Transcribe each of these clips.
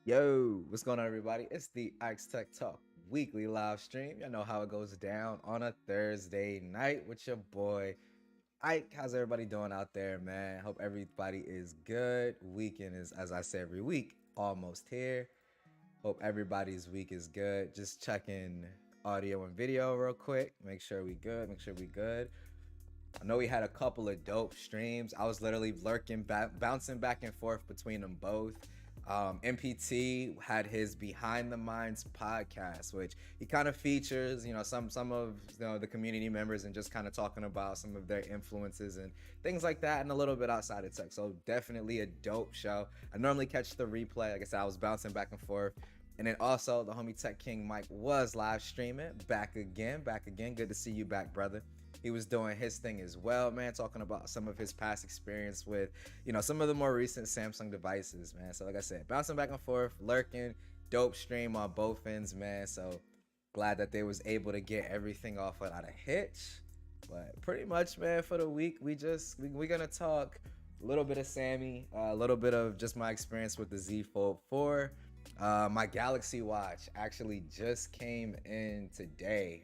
Yo, what's going on, everybody? It's the Ike's Tech Talk weekly live stream. Y'all know how it goes down on a Thursday night with your boy Ike. How's everybody doing out there, man? Hope everybody is good. Weekend is, as I say every week, almost here. Hope everybody's week is good. Just checking audio and video real quick. Make sure we good. Make sure we good. I know we had a couple of dope streams. I was literally lurking, bouncing back and forth between them both. MPT had his Behind the Minds podcast, which he kind of features, some of the community members and just kind of talking about some of their influences and things like that, and a little bit outside of tech. So definitely a dope show. I normally catch the replay. Like I said, I was bouncing back and forth. And then also the homie Tech King Mike was live streaming. Back again. Good to see you back, brother. He was doing his thing as well, man, talking about some of his past experience with, some of the more recent Samsung devices, man. So like I said, bouncing back and forth, lurking, dope stream on both ends, man. So glad that they was able to get everything off without a hitch. But pretty much, man, for the week, we're gonna talk a little bit of Sammy, a little bit of just my experience with the Z Fold 4. My Galaxy Watch actually just came in today.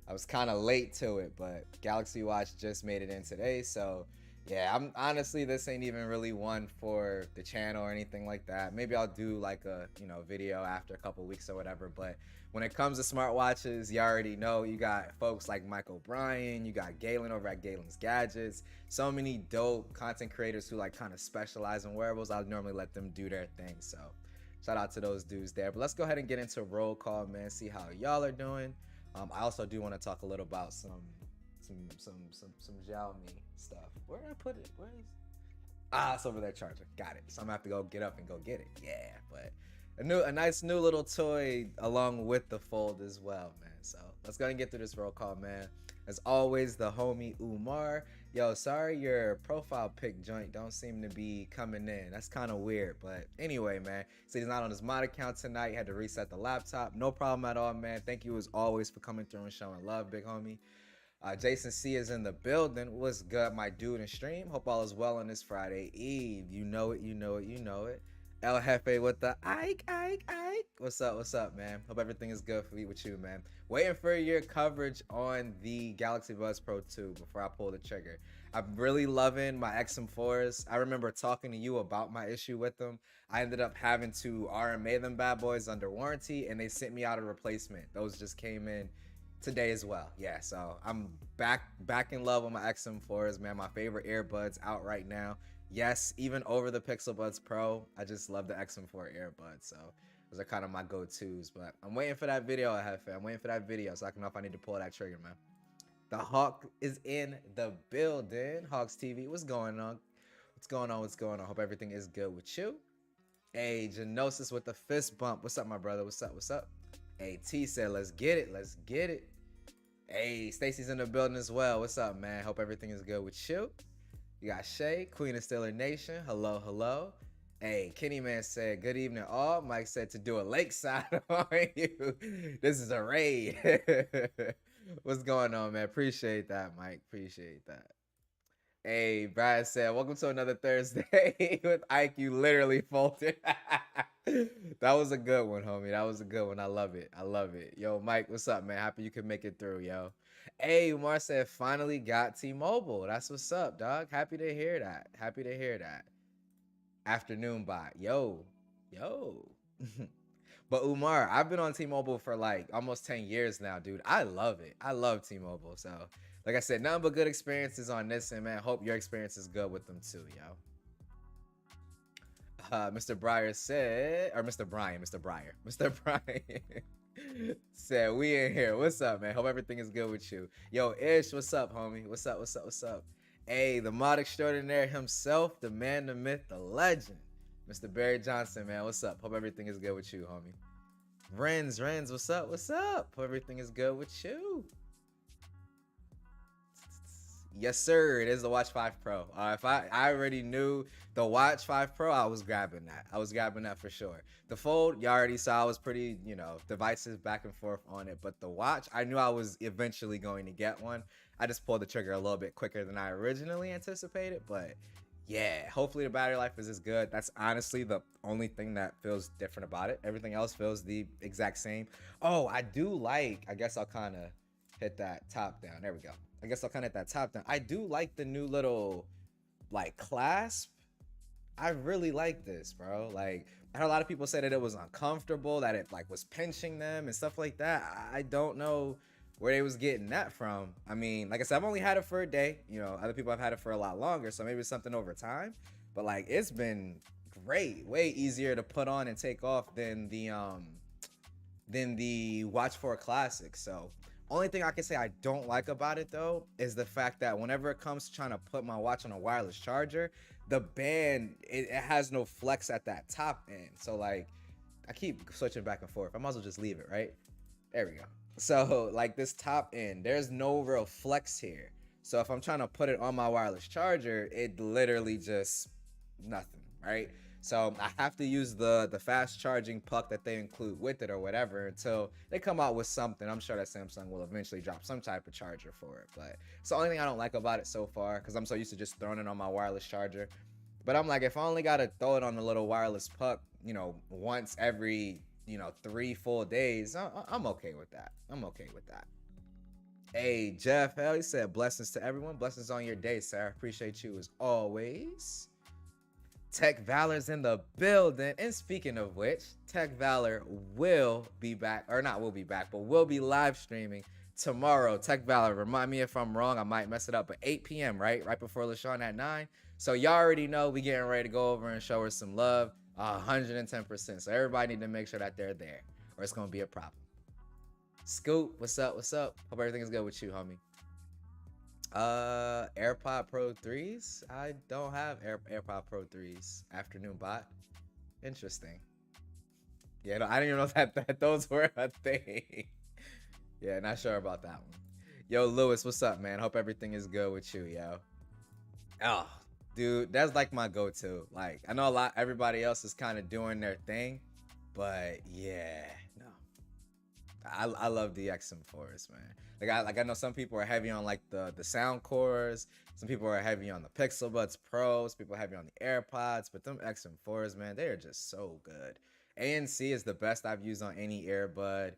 I was kind of late to it, but Galaxy Watch just made it in today. So yeah, I'm honestly, this ain't even really one for the channel or anything like that. Maybe I'll do like a, video after a couple weeks or whatever. But when it comes to smartwatches, you already know you got folks like Mike O'Brien, you got Galen over at Galen's Gadgets, so many dope content creators who like kind of specialize in wearables. I'll normally let them do their thing. So shout out to those dudes there. But let's go ahead and get into roll call, man. See how y'all are doing. I also do want to talk a little about some Xiaomi stuff. Where did I put it? Where is? It's over there charging. Got it. So I'm gonna have to go get up and go get it. Yeah, but a nice new little toy along with the Fold as well, man. So let's go ahead and get through this roll call, man. As always, the homie Umar. Yo, sorry your profile pic joint don't seem to be coming in. That's kind of weird, but anyway, man. So he's not on his mod account tonight. He had to reset the laptop. No problem at all, man. Thank you as always for coming through and showing love, big homie. Jason C is in the building. What's good, my dude in stream? Hope all is well on this Friday Eve. You know it, you know it, you know it. El Jefe with the Ike. What's up, man? Hope everything is good for you with you, man. Waiting for your coverage on the Galaxy Buds Pro 2 before I pull the trigger. I'm really loving my XM4s. I remember talking to you about my issue with them. I ended up having to RMA them bad boys under warranty, and they sent me out a replacement. Those just came in today as well. Yeah, so I'm back in love with my XM4s, man. My favorite earbuds out right now. Yes, even over the Pixel Buds Pro. I just love the XM4 earbuds. So those are kind of my go-tos. But I'm waiting for that video, I'm waiting for that video so I can know if I need to pull that trigger, man. The Hawk is in the building. Hawks TV, what's going on? What's going on? What's going on? Hope everything is good with you. Hey, Genosis with the fist bump. What's up, my brother? What's up? What's up? Hey, T said, let's get it. Let's get it. Hey, Stacy's in the building as well. What's up, man? Hope everything is good with you. You got Shay, Queen of Steeler Nation. Hello, hello. Hey, Kenny Man said, good evening all. Mike said to do a lakeside on you. This is a raid. What's going on, man? Appreciate that, Mike. Appreciate that. Hey, Brad said, welcome to another Thursday with Ike. You literally folded. That was a good one, homie. That was a good one. I love it. I love it. Yo, Mike, what's up, man? Happy you could make it through, yo. Hey, Umar said, finally got T-Mobile. That's what's up, dog. Happy to hear that. Happy to hear that. Afternoon bot. Yo. But Umar, I've been on T-Mobile for like almost 10 years now, dude. I love it. I love T-Mobile. So, like I said, nothing but good experiences on this, and man, hope your experience is good with them too, yo. Mr. Breyer said, or Mr. Bryan said, we in here. What's up, man? Hope everything is good with you. Yo, Ish, what's up, homie? What's up? Hey, the mod extraordinaire himself, the man, the myth, the legend. Mr. Barry Johnson, man, what's up? Hope everything is good with you, homie. Renz, what's up? Hope everything is good with you. Yes, sir. It is the Watch 5 Pro. If I already knew the Watch 5 Pro, I was grabbing that. For sure. The Fold, you already saw I was pretty, divisive back and forth on it. But the Watch, I knew I was eventually going to get one. I just pulled the trigger a little bit quicker than I originally anticipated. But Yeah, hopefully the battery life is as good. That's honestly the only thing that feels different about it. Everything else feels the exact same. Oh, I do like, I guess I'll kind of hit that top down. There we go. I guess I'll kind of hit that top down. I do like the new little like clasp. I really like this, bro. Like, I heard a lot of people say that it was uncomfortable, that it like was pinching them and stuff like that. I don't know where they was getting that from. I mean, like I said, I've only had it for a day. You know, other people have had it for a lot longer, so maybe it's something over time. But like, it's been great, way easier to put on and take off than the Watch 4 Classic. So only thing I can say I don't like about it though is the fact that whenever it comes to trying to put my watch on a wireless charger, the band it has no flex at that top end. So like I keep switching back and forth. I might as well just leave it, right? There we go. So like this top end, there's no real flex here. So if I'm trying to put it on my wireless charger, it literally just nothing, right? So I have to use the fast charging puck that they include with it or whatever until they come out with something. I'm sure that Samsung will eventually drop some type of charger for it. But it's the only thing I don't like about it so far because I'm so used to just throwing it on my wireless charger. But I'm like, if I only got to throw it on the little wireless puck, you know, once every, 3 full days, I'm okay with that. I'm okay with that. Hey, Jeff, hell, he said blessings to everyone. Blessings on your day, sir. Appreciate you as always. Tech Valor's in the building. And speaking of which, Tech Valor will be back, or not will be back, but will be live streaming tomorrow. Tech Valor, remind me if I'm wrong, I might mess it up, but 8 p.m., right? Right before LaShawn at 9. So y'all already know we getting ready to go over and show her some love, 110%. So everybody need to make sure that they're there, or it's going to be a problem. Scoop, what's up? What's up? Hope everything is good with you, homie. AirPod Pro 3s. I don't have AirPod Pro 3s. Afternoon bot. Interesting. Yeah, no, I didn't even know that those were a thing. Yeah, not sure about that one. Yo, Lewis, what's up, man? Hope everything is good with you, yo. Oh, dude, that's like my go-to. Like, I know everybody else is kind of doing their thing, but yeah, no. I love the XM4s, man. I know some people are heavy on like the sound cores. Some people are heavy on the Pixel Buds Pro. Some people are heavy on the AirPods. But them XM4s, man, they are just so good. ANC is the best I've used on any earbud.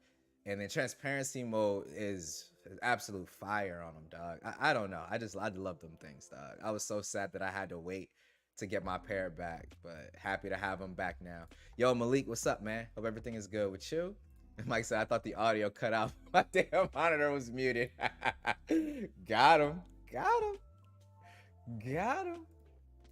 And then transparency mode is absolute fire on them, dog. I don't know. I love them things, dog. I was so sad that I had to wait to get my pair back. But happy to have them back now. Yo, Malik, what's up, man? Hope everything is good with you. Mike said, I thought the audio cut out. My damn monitor was muted. Got him.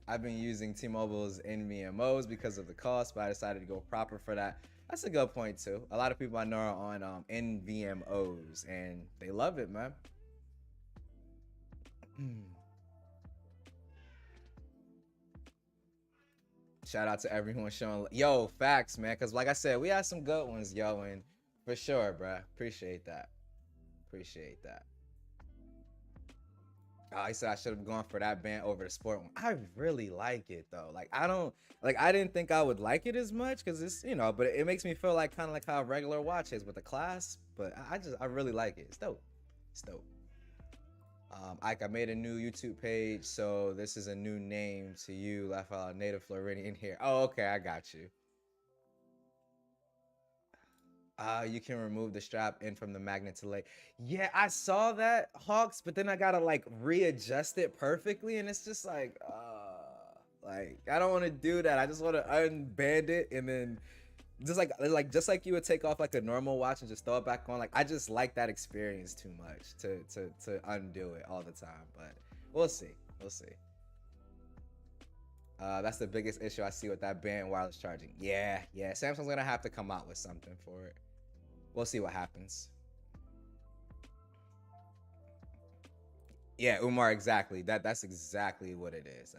I've been using T-Mobile's NVMOs because of the cost, but I decided to go proper for that. That's a good point, too. A lot of people I know are on NVMOs, and they love it, man. Shout out to everyone showing. Yo, facts, man. Because like I said, we had some good ones, yo, and for sure, bruh. Appreciate that. Oh, he said I should have gone for that band over the sport one. I really like it though. Like I didn't think I would like it as much because it's but it makes me feel like kind of like how a regular watch is with the class. But I really like it. It's dope. Ike, I made a new YouTube page, so this is a new name to you. Left out native Floridian here. Oh, okay, I got you. You can remove the strap in from the magnet to leg. Yeah, I saw that, Hawks, but then I gotta like readjust it perfectly, and it's just like I don't want to do that. I just want to unband it and then just like you would take off like a normal watch and just throw it back on. Like I just like that experience too much to undo it all the time. But we'll see. That's the biggest issue I see with that band wireless charging. Yeah. Samsung's gonna have to come out with something for it. We'll see what happens. Yeah, Umar, exactly. That's exactly what it is.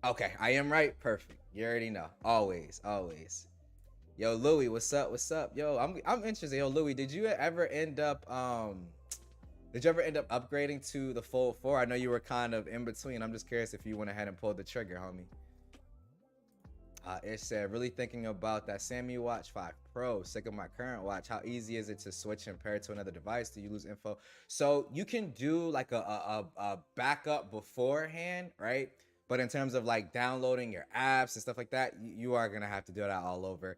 Okay, I am right. Perfect. You already know. Always. Yo, Louis, what's up? Yo, I'm interested. Yo, Louis, did you ever end up upgrading to the Fold 4? I know you were kind of in between. I'm just curious if you went ahead and pulled the trigger, homie. It said, really thinking about that Sammy Watch 5 Pro, sick of my current watch. How easy is it to switch and pair it to another device? Do you lose info? So you can do like a backup beforehand, right? But in terms of like downloading your apps and stuff like that, you are gonna have to do that all over.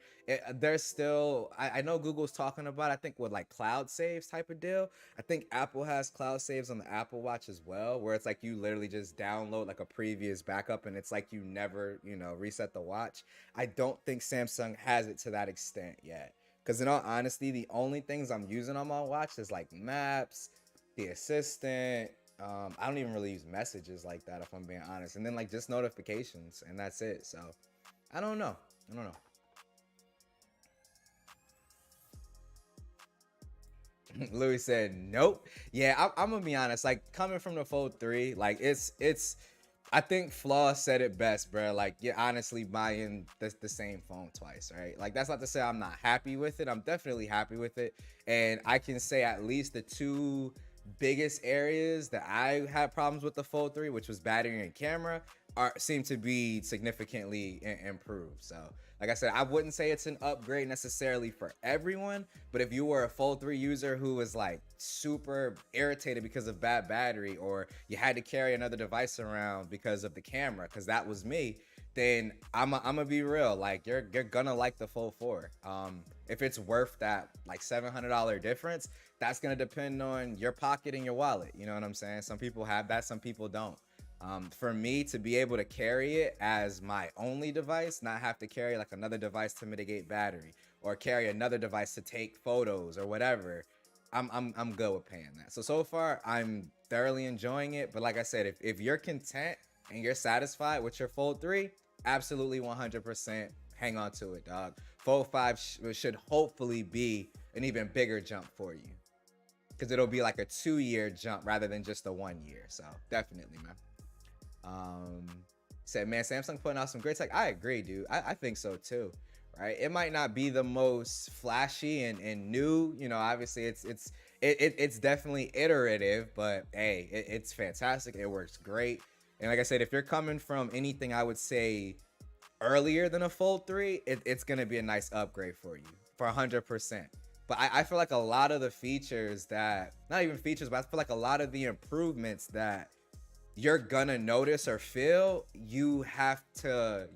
There's still, I know Google's talking about, I think with like cloud saves type of deal. I think Apple has cloud saves on the Apple Watch as well, where it's like you literally just download like a previous backup and it's like you never, reset the watch. I don't think Samsung has it to that extent yet. Because in all honesty, the only things I'm using on my watch is like maps, the assistant. I don't even really use messages like that if I'm being honest. And then like just notifications and that's it. So I don't know. Louis said nope. Yeah, I'm gonna be honest. Like coming from the Fold 3, like it's. I think Flaw said it best, bro. Like you're honestly buying the same phone twice, right? Like that's not to say I'm not happy with it. I'm definitely happy with it, and I can say at least the two biggest areas that I had problems with the Fold 3, which was battery and camera, seem to be significantly improved. So like I said, I wouldn't say it's an upgrade necessarily for everyone, but if you were a Fold 3 user who was like super irritated because of bad battery, or you had to carry another device around because of the camera, because that was me, then I'm gonna be real, like you're gonna like the Fold 4. If it's worth that like $700 difference, that's gonna depend on your pocket and your wallet. You know what I'm saying? Some people have that, some people don't. For me to be able to carry it as my only device, not have to carry like another device to mitigate battery or carry another device to take photos or whatever, I'm good with paying that. So far I'm thoroughly enjoying it. But like I said, if you're content and you're satisfied with your Fold 3, absolutely 100% hang on to it, dog. Fold 5 should hopefully be an even bigger jump for you, because it'll be like a 2-year jump rather than just a 1 year. So definitely, man. Said, man, Samsung putting out some great tech. I agree, dude. I think so too, right? It might not be the most flashy and new, obviously it's definitely iterative, but hey, it's fantastic. It works great. And like I said, if you're coming from anything, I would say earlier than a Fold 3, it's gonna be a nice upgrade for you for 100%. But I feel like a lot of the features that, not even features, but I feel like a lot of the improvements that you're gonna notice or feel, you have to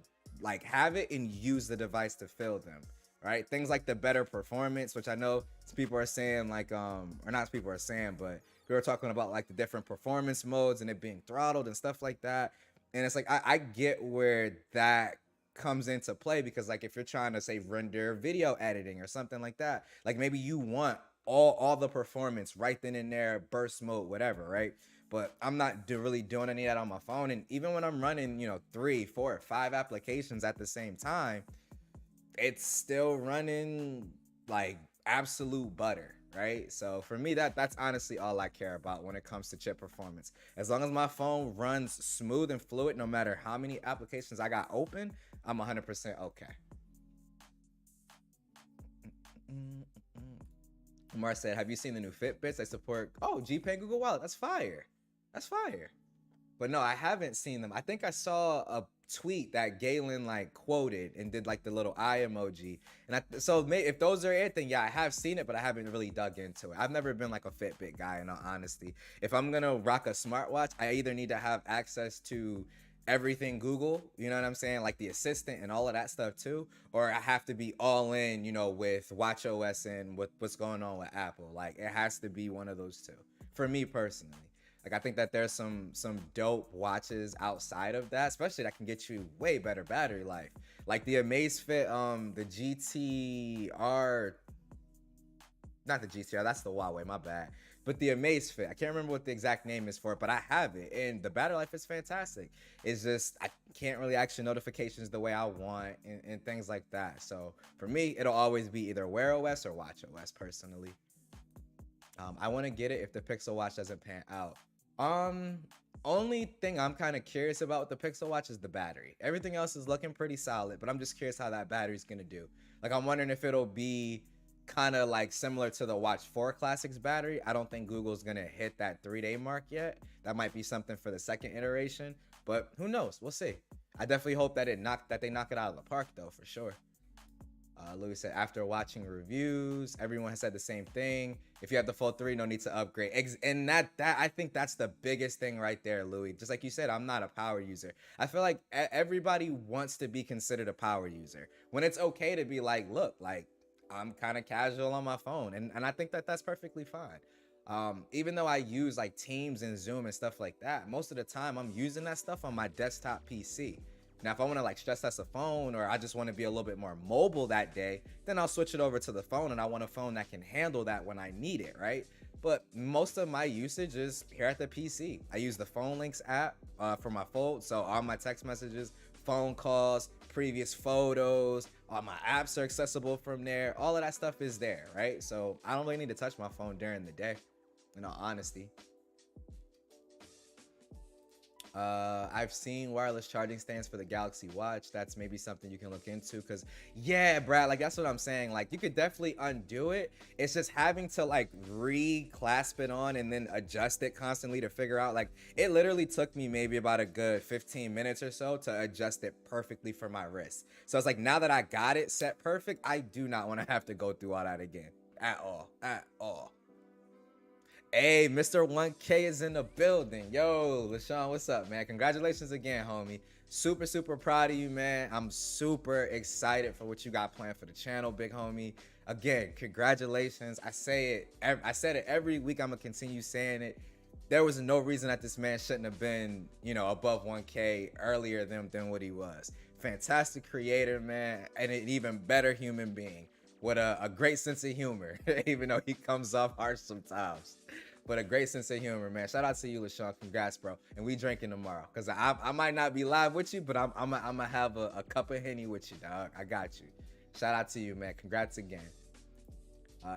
like have it and use the device to feel them, right? Things like the better performance, which I know some people are saying like, or not people are saying, but we were talking about like the different performance modes and it being throttled and stuff like that. And it's like, I get where that comes into play, because like if you're trying to say render video editing or something like that, like maybe you want all the performance right then and there, burst mode, whatever, right? But I'm not really doing any of that on my phone. And even when I'm running 3, 4, 5 applications at the same time, it's still running like absolute butter, right? So for me, that's honestly all I care about when it comes to chip performance. As long as my phone runs smooth and fluid, no matter how many applications I got open, I'm 100% okay. Mar said, have you seen the new Fitbits? They support, GPay and Google Wallet. That's fire. That's fire. But no, I haven't seen them. I think I saw a tweet that Galen like quoted and did like the little eye emoji. And if those are it, then yeah, I have seen it, but I haven't really dug into it. I've never been like a Fitbit guy, in all honesty. If I'm gonna rock a smartwatch, I either need to have access to everything Google, you know what I'm saying, like the assistant and all of that stuff too, or I have to be all in, with watchOS and with what's going on with Apple. Like it has to be one of those two for me personally. Like I think that there's some dope watches outside of that, especially that can get you way better battery life. Like the Amazfit, the GTR, not the GTR, that's the Huawei, my bad. But the Amazfit, I can't remember what the exact name is for it, but I have it, and the battery life is fantastic. It's just I can't really action notifications the way I want and things like that. So for me, it'll always be either Wear OS or Watch OS personally. I want to get it if the Pixel Watch doesn't pan out. Only thing I'm kind of curious about with the Pixel Watch is the battery. Everything else is looking pretty solid, but I'm just curious how that battery's gonna do. Like I'm wondering if it'll be kind of like similar to the Watch 4 Classics battery. I don't think Google's gonna hit that 3-day mark yet. That might be something for the second iteration, but who knows? We'll see. I definitely hope that they knock it out of the park though, for sure. Louis said, after watching reviews, everyone has said the same thing. If you have the Fold 3, no need to upgrade. And that I think that's the biggest thing right there, Louis. Just like you said, I'm not a power user. I feel like everybody wants to be considered a power user. When it's okay to be like, look, like I'm kind of casual on my phone. And I think that that's perfectly fine. Even though I use like Teams and Zoom and stuff like that, most of the time I'm using that stuff on my desktop PC. Now, if I want to like stress test a phone, or I just want to be a little bit more mobile that day, then I'll switch it over to the phone, and I want a phone that can handle that when I need it, right? But most of my usage is here at the PC. I use the Phone Links app for my Fold, so all my text messages, phone calls, previous photos, all my apps are accessible from there. All of that stuff is there, right? So I don't really need to touch my phone during the day, in all honesty. I've seen wireless charging stands for the Galaxy Watch. That's maybe something you can look into, because yeah, Brad, like that's what I'm saying. Like you could definitely undo it. It's just having to like re-clasp it on and then adjust it constantly to figure out. Like it literally took me maybe about a good 15 minutes or so to adjust it perfectly for my wrist. So it's like now that I got it set perfect, I do not want to have to go through all that again at all, at all. Hey, Mr. 1K is in the building. Yo, LaShawn, what's up, man? Congratulations again, homie. Super, super proud of you, man. I'm super excited for what you got planned for the channel, big homie. Again, congratulations. I said it every week. I'm going to continue saying it. There was no reason that this man shouldn't have been, you know, above 1K earlier than what he was. Fantastic creator, man, and an even better human being with a great sense of humor, even though he comes off harsh sometimes. But a great sense of humor, man. Shout out to you, LaShawn. Congrats, bro. And we drinking tomorrow, because I might not be live with you, but I'm gonna have a cup of Henny with you, dog. I got you. Shout out to you, man. Congrats again.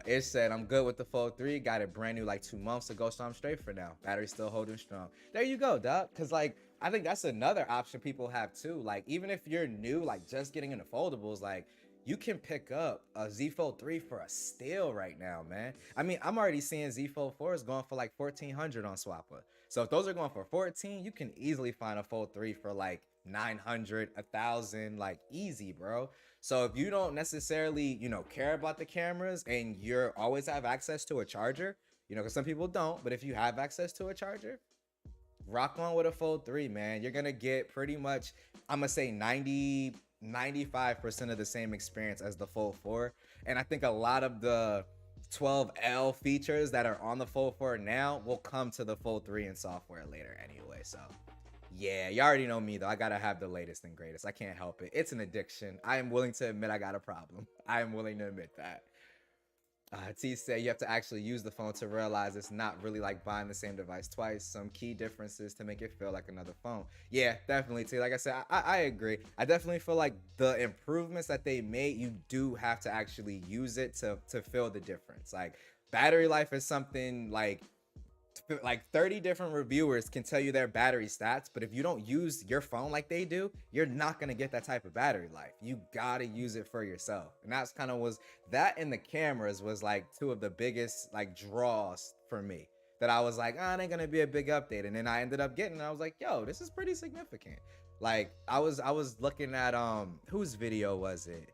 Ish said, I'm good with the Fold 3. Got it brand new like 2 months ago, so I'm straight for now. Battery still holding strong. There you go, dog. Because like, I think that's another option people have too. Like, even if you're new, like just getting into foldables, like, you can pick up a Z Fold 3 for a steal right now, man. I mean, I'm already seeing Z Fold 4s going for like 1,400 on Swappa. So if those are going for 14, you can easily find a Fold 3 for like 900, 1,000, like easy, bro. So if you don't necessarily, you know, care about the cameras and you're always have access to a charger, you know, because some people don't, but if you have access to a charger, rock on with a Fold 3, man. You're gonna get pretty much, I'm gonna say 95% of the same experience as the Fold 4. And I think a lot of the 12L features that are on the Fold 4 now will come to the Fold 3 in software later anyway. So yeah, you already know me though. I gotta have the latest and greatest. I can't help it. It's an addiction. I am willing to admit I got a problem. I am willing to admit that. T said you have to actually use the phone to realize it's not really like buying the same device twice. Some key differences to make it feel like another phone. Yeah, definitely, T. Like I said, I agree. I definitely feel like the improvements that they made, you do have to actually use it to feel the difference. Like battery life is something like 30 different reviewers can tell you their battery stats, but if you don't use your phone like they do, you're not going to get that type of battery life. You got to use it for yourself. And that's kind of was that, and the cameras was like two of the biggest like draws for me, that I was like, oh, it ain't going to be a big update. And then I ended up getting, and I was like, yo, this is pretty significant. Like I was looking at whose video was it?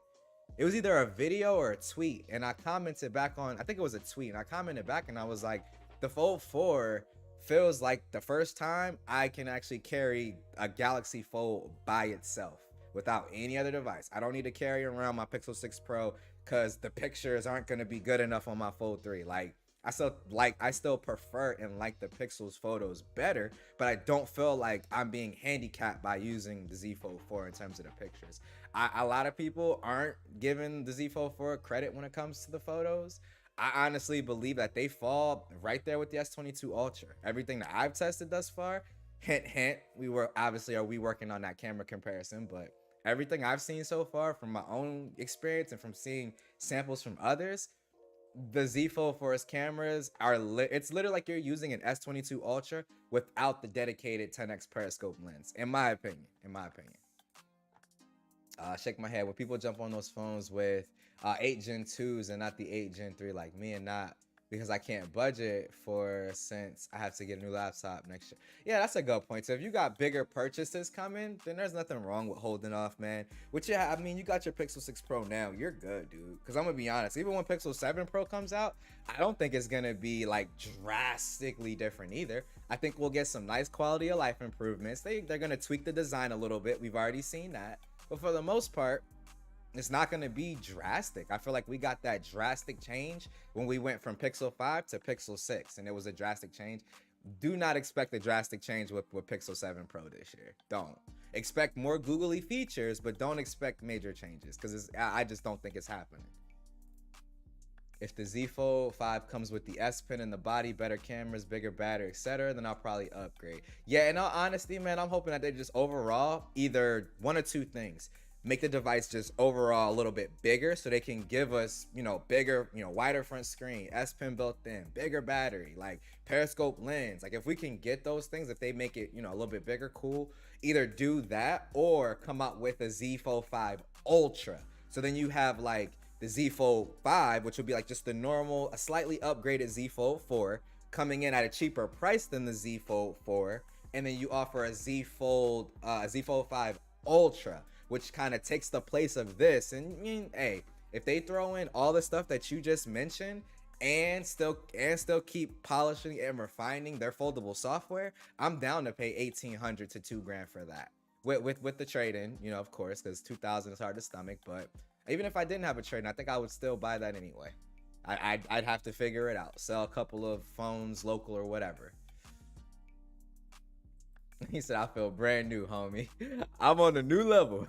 It was either a video or a tweet, and I commented back on, I think it was a tweet, and I commented back and I was like, the Fold 4 feels like the first time I can actually carry a Galaxy Fold by itself without any other device. I don't need to carry around my Pixel 6 Pro because the pictures aren't going to be good enough on my Fold 3. Like I still prefer and like the Pixel's photos better, but I don't feel like I'm being handicapped by using the Z Fold 4 in terms of the pictures. A lot of people aren't giving the Z Fold 4 credit when it comes to the photos. I honestly believe that they fall right there with the S22 Ultra. Everything that I've tested thus far, hint, hint, we working on that camera comparison, but everything I've seen so far from my own experience and from seeing samples from others, the Z Fold 4's cameras are it's literally like you're using an S22 Ultra without the dedicated 10x periscope lens, in my opinion. Shake my head when people jump on those phones with 8 Gen 2s and not the 8 Gen 3 like me, and not because I can't budget for, since I have to get a new laptop next year. Yeah, that's a good point. So if you got bigger purchases coming, then there's nothing wrong with holding off, man. Which, yeah, I mean, you got your Pixel 6 Pro now. You're good, dude. Because I'm going to be honest, even when Pixel 7 Pro comes out, I don't think it's going to be like drastically different either. I think we'll get some nice quality of life improvements. They're going to tweak the design a little bit. We've already seen that. But for the most part, it's not going to be drastic. I feel like we got that drastic change when we went from Pixel 5 to Pixel 6, and it was a drastic change. Do not expect a drastic change with Pixel 7 Pro this year. Don't. Expect more googly features, but don't expect major changes, because I just don't think it's happening. If the Z Fold 5 comes with the S Pen in the body, better cameras, bigger battery, etc., then I'll probably upgrade. Yeah, in all honesty, man, I'm hoping that they just overall either one or two things. Make the device just overall a little bit bigger so they can give us, bigger, wider front screen, S Pen built in, bigger battery, like periscope lens. Like if we can get those things, if they make it, a little bit bigger, cool. Either do that or come out with a Z Fold 5 Ultra. So then you have like the Z Fold 5, which would be like just the normal, a slightly upgraded Z Fold 4 coming in at a cheaper price than the Z Fold 4. And then you offer a Z Fold 5 Ultra, which kind of takes the place of this. And hey, if they throw in all the stuff that you just mentioned and still keep polishing and refining their foldable software, I'm down to pay $1,800 to $2,000 for that. With the trade-in, of course, because $2,000 is hard to stomach. But even if I didn't have a trade-in, I think I would still buy that anyway. I'd have to figure it out. Sell a couple of phones local or whatever. He said, I feel brand new, homie. I'm on a new level.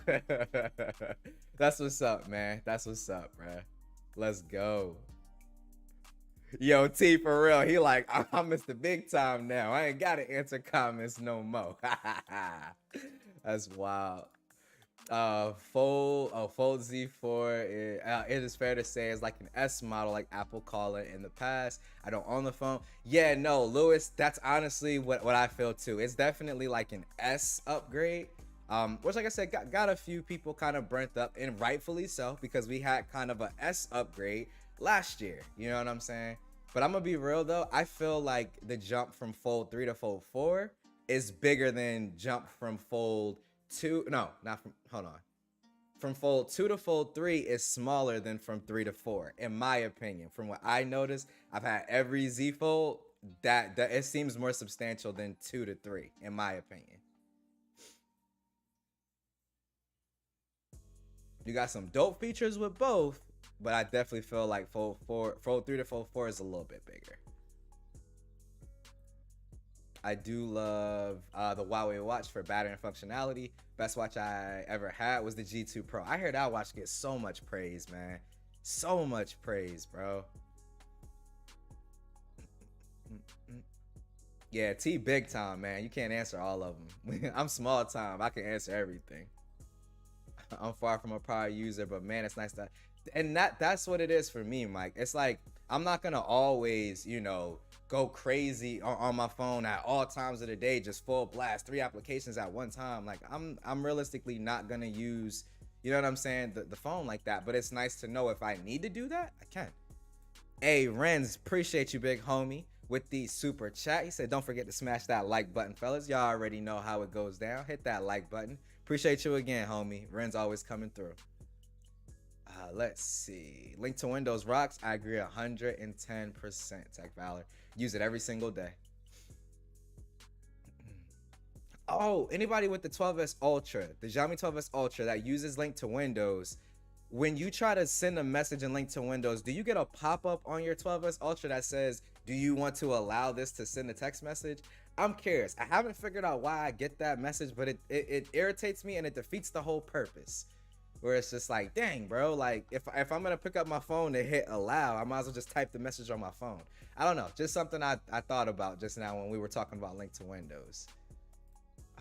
That's what's up, man. That's what's up, bruh. Let's go. Yo, T, for real. He like, I'm Mr. Big Time now. I ain't got to answer comments no more. That's wild. Fold Z4, it is fair to say it's like an S model, like Apple call it in the past. I don't own the phone. Yeah, no, Lewis, that's honestly what I feel too. It's definitely like an S upgrade, which, like I said, got a few people kind of burnt up, and rightfully so, because we had kind of a S upgrade last year. You know what I'm saying? But I'm gonna be real though, I feel like the jump from Fold 3 to Fold 4 is bigger than jump from Fold 2, no, not from, hold on. From Fold 2 to Fold 3 is smaller than from 3 to 4, in my opinion. From what I noticed, I've had every Z Fold, that it seems more substantial than 2 to 3, in my opinion. You got some dope features with both, but I definitely feel like Fold 3 to Fold 4 is a little bit bigger. I do love the Huawei watch for battery and functionality. Best watch I ever had was the G2 Pro. I heard that watch get so much praise, man. So much praise, bro. Yeah, T big time, man. You can't answer all of them. I'm small time. I can answer everything. I'm far from a power user, but man, it's nice to... And that's what it is for me, Mike. It's like, I'm not going to always, go crazy on my phone at all times of the day, just full blast 3 applications at one time. Like I'm realistically not gonna use, you know what I'm saying, the phone like that. But it's nice to know if I need to do that, I can. Hey Renz, appreciate you, big homie, with the super chat. He said, don't forget to smash that like button, fellas. Y'all already know how it goes down. Hit that like button. Appreciate you again, homie. Renz always coming through. Let's see. Link to Windows rocks. I agree 110%. Tech Valor. Use it every single day. Oh, anybody with the 12S Ultra, the Xiaomi 12S Ultra that uses Link to Windows, when you try to send a message in Link to Windows, do you get a pop-up on your 12S Ultra that says, do you want to allow this to send a text message? I'm curious. I haven't figured out why I get that message, but it irritates me and it defeats the whole purpose. Where it's just like, dang, bro, like if I'm gonna pick up my phone and hit allow, I might as well just type the message on my phone. I don't know, just something I thought about just now when we were talking about Link to Windows.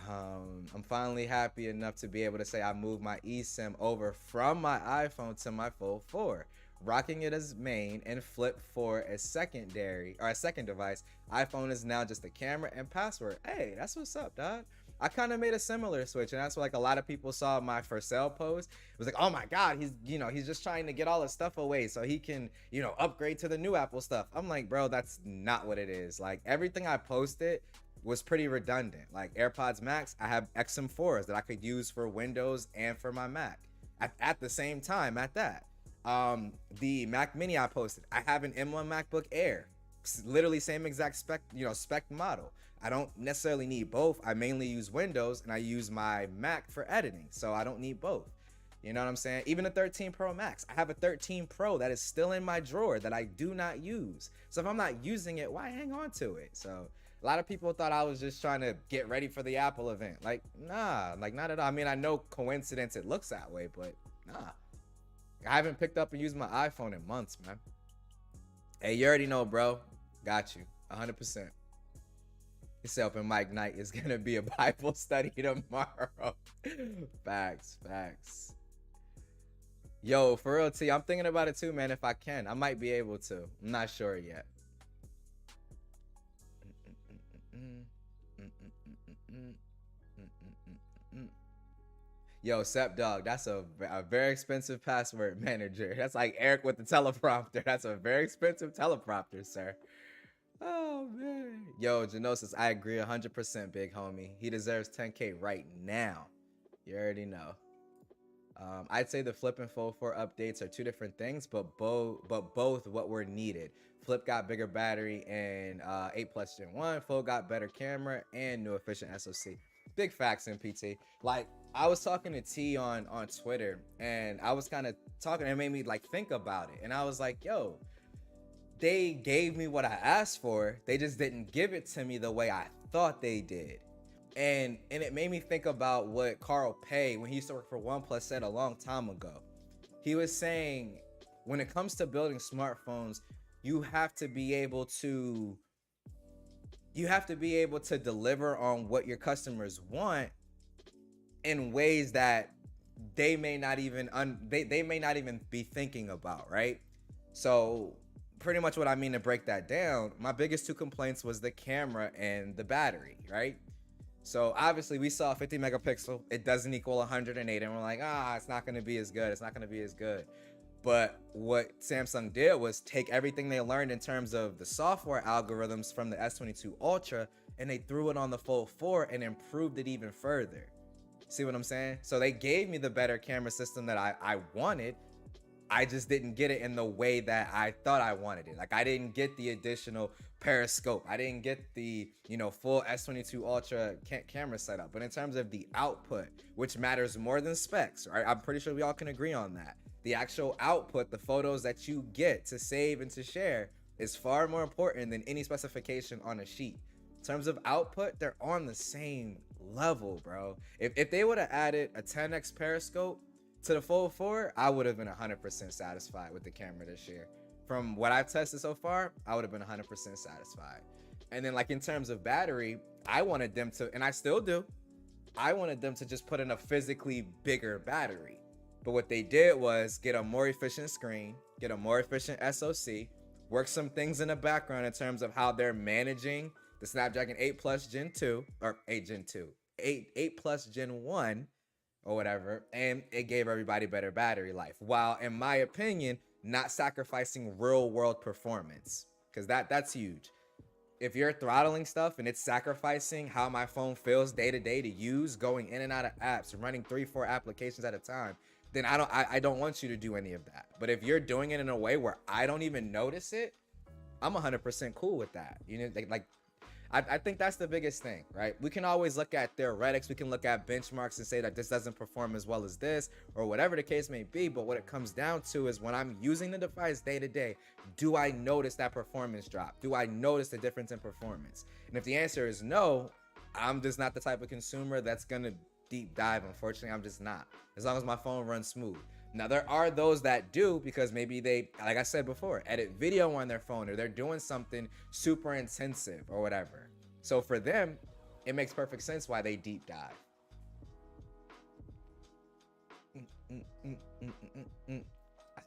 I'm finally happy enough to be able to say I moved my eSIM over from my iPhone to my Fold 4, rocking it as main and flip for a secondary or a second device. iPhone is now just a camera and password. Hey, that's what's up, dog. I kind of made a similar switch, and that's why, like, a lot of people saw my for sale post. It was like, oh my god, he's just trying to get all his stuff away so he can, upgrade to the new Apple stuff. I'm like, bro, that's not what it is. Like, everything I posted was pretty redundant. Like AirPods Max, I have XM4s that I could use for Windows and for my Mac at the same time at that. The Mac Mini I posted, I have an M1 MacBook Air, literally same exact spec model. I don't necessarily need both. I mainly use Windows and I use my Mac for editing, so I don't need both. You know what I'm saying? Even a 13 Pro Max, I have a 13 Pro that is still in my drawer that I do not use. So if I'm not using it, why hang on to it? So a lot of people thought I was just trying to get ready for the Apple event. Like, nah, like not at all. I mean, I know coincidence it looks that way, but nah. I haven't picked up and used my iPhone in months, man. Hey, you already know, bro. Got you, 100%. Yourself and Mike Knight is gonna be a Bible study tomorrow. Facts. Yo, for real, T, I'm thinking about it too, man. If I can, I might be able to. I'm not sure yet. Yo, Sep Dog, that's a very expensive password manager. That's like Eric with the teleprompter. That's a very expensive teleprompter, sir. Oh, man. Yo, Genosis, I agree 100%, big homie. He deserves 10K right now. You already know. I'd say the Flip and Fold 4 updates are two different things, but both what were needed. Flip got bigger battery and 8 Plus Gen 1. Fold got better camera and new efficient SoC. Big facts in PT. Like, I was talking to T on Twitter, and I was kind of talking, and it made me like think about it. And I was like, yo, they gave me what I asked for. They just didn't give it to me the way I thought they did. And it made me think about what Carl Pei, when he used to work for OnePlus, said a long time ago. He was saying, when it comes to building smartphones, you have to be able to deliver on what your customers want in ways that they may not even they may not even be thinking about, right? So pretty much what I mean to break that down, my biggest two complaints was the camera and the battery, right? So obviously we saw 50 megapixel, it doesn't equal 108, and we're like, it's not gonna be as good. But what Samsung did was take everything they learned in terms of the software algorithms from the S22 Ultra, and they threw it on the Fold 4 and improved it even further. See what I'm saying? So they gave me the better camera system that I wanted. I just didn't get it in the way that I thought I wanted it. Like, I didn't get the additional periscope. I didn't get the, full S22 Ultra camera setup. But in terms of the output, which matters more than specs, right? I'm pretty sure we all can agree on that. The actual output, the photos that you get to save and to share, is far more important than any specification on a sheet. In terms of output, they're on the same level, bro. If they would have added a 10x periscope to the Fold 4, I would have been 100% satisfied with the camera this year. From what I've tested so far, I would have been 100% satisfied. And then, like, in terms of battery, I wanted them to, and I still do, I wanted them to just put in a physically bigger battery. But what they did was get a more efficient screen, get a more efficient SoC, work some things in the background in terms of how they're managing the Snapdragon 8 Plus Gen 2, or 8 Gen 2, 8 Plus Gen 1, or whatever, and it gave everybody better battery life, while, in my opinion, not sacrificing real world performance, because that's huge. If you're throttling stuff and it's sacrificing how my phone feels day to day to use, going in and out of apps, running 3-4 applications at a time, then I don't want you to do any of that. But if you're doing it in a way where I don't even notice it, I'm 100% cool with that. I think that's the biggest thing, right? We can always look at theoretics, we can look at benchmarks and say that this doesn't perform as well as this, or whatever the case may be, but what it comes down to is when I'm using the device day to day, do I notice that performance drop? Do I notice the difference in performance? And if the answer is no, I'm just not the type of consumer that's gonna deep dive. Unfortunately, I'm just not, as long as my phone runs smooth. Now, there are those that do, because maybe they, like I said before, edit video on their phone, or they're doing something super intensive or whatever. So for them, it makes perfect sense why they deep dive.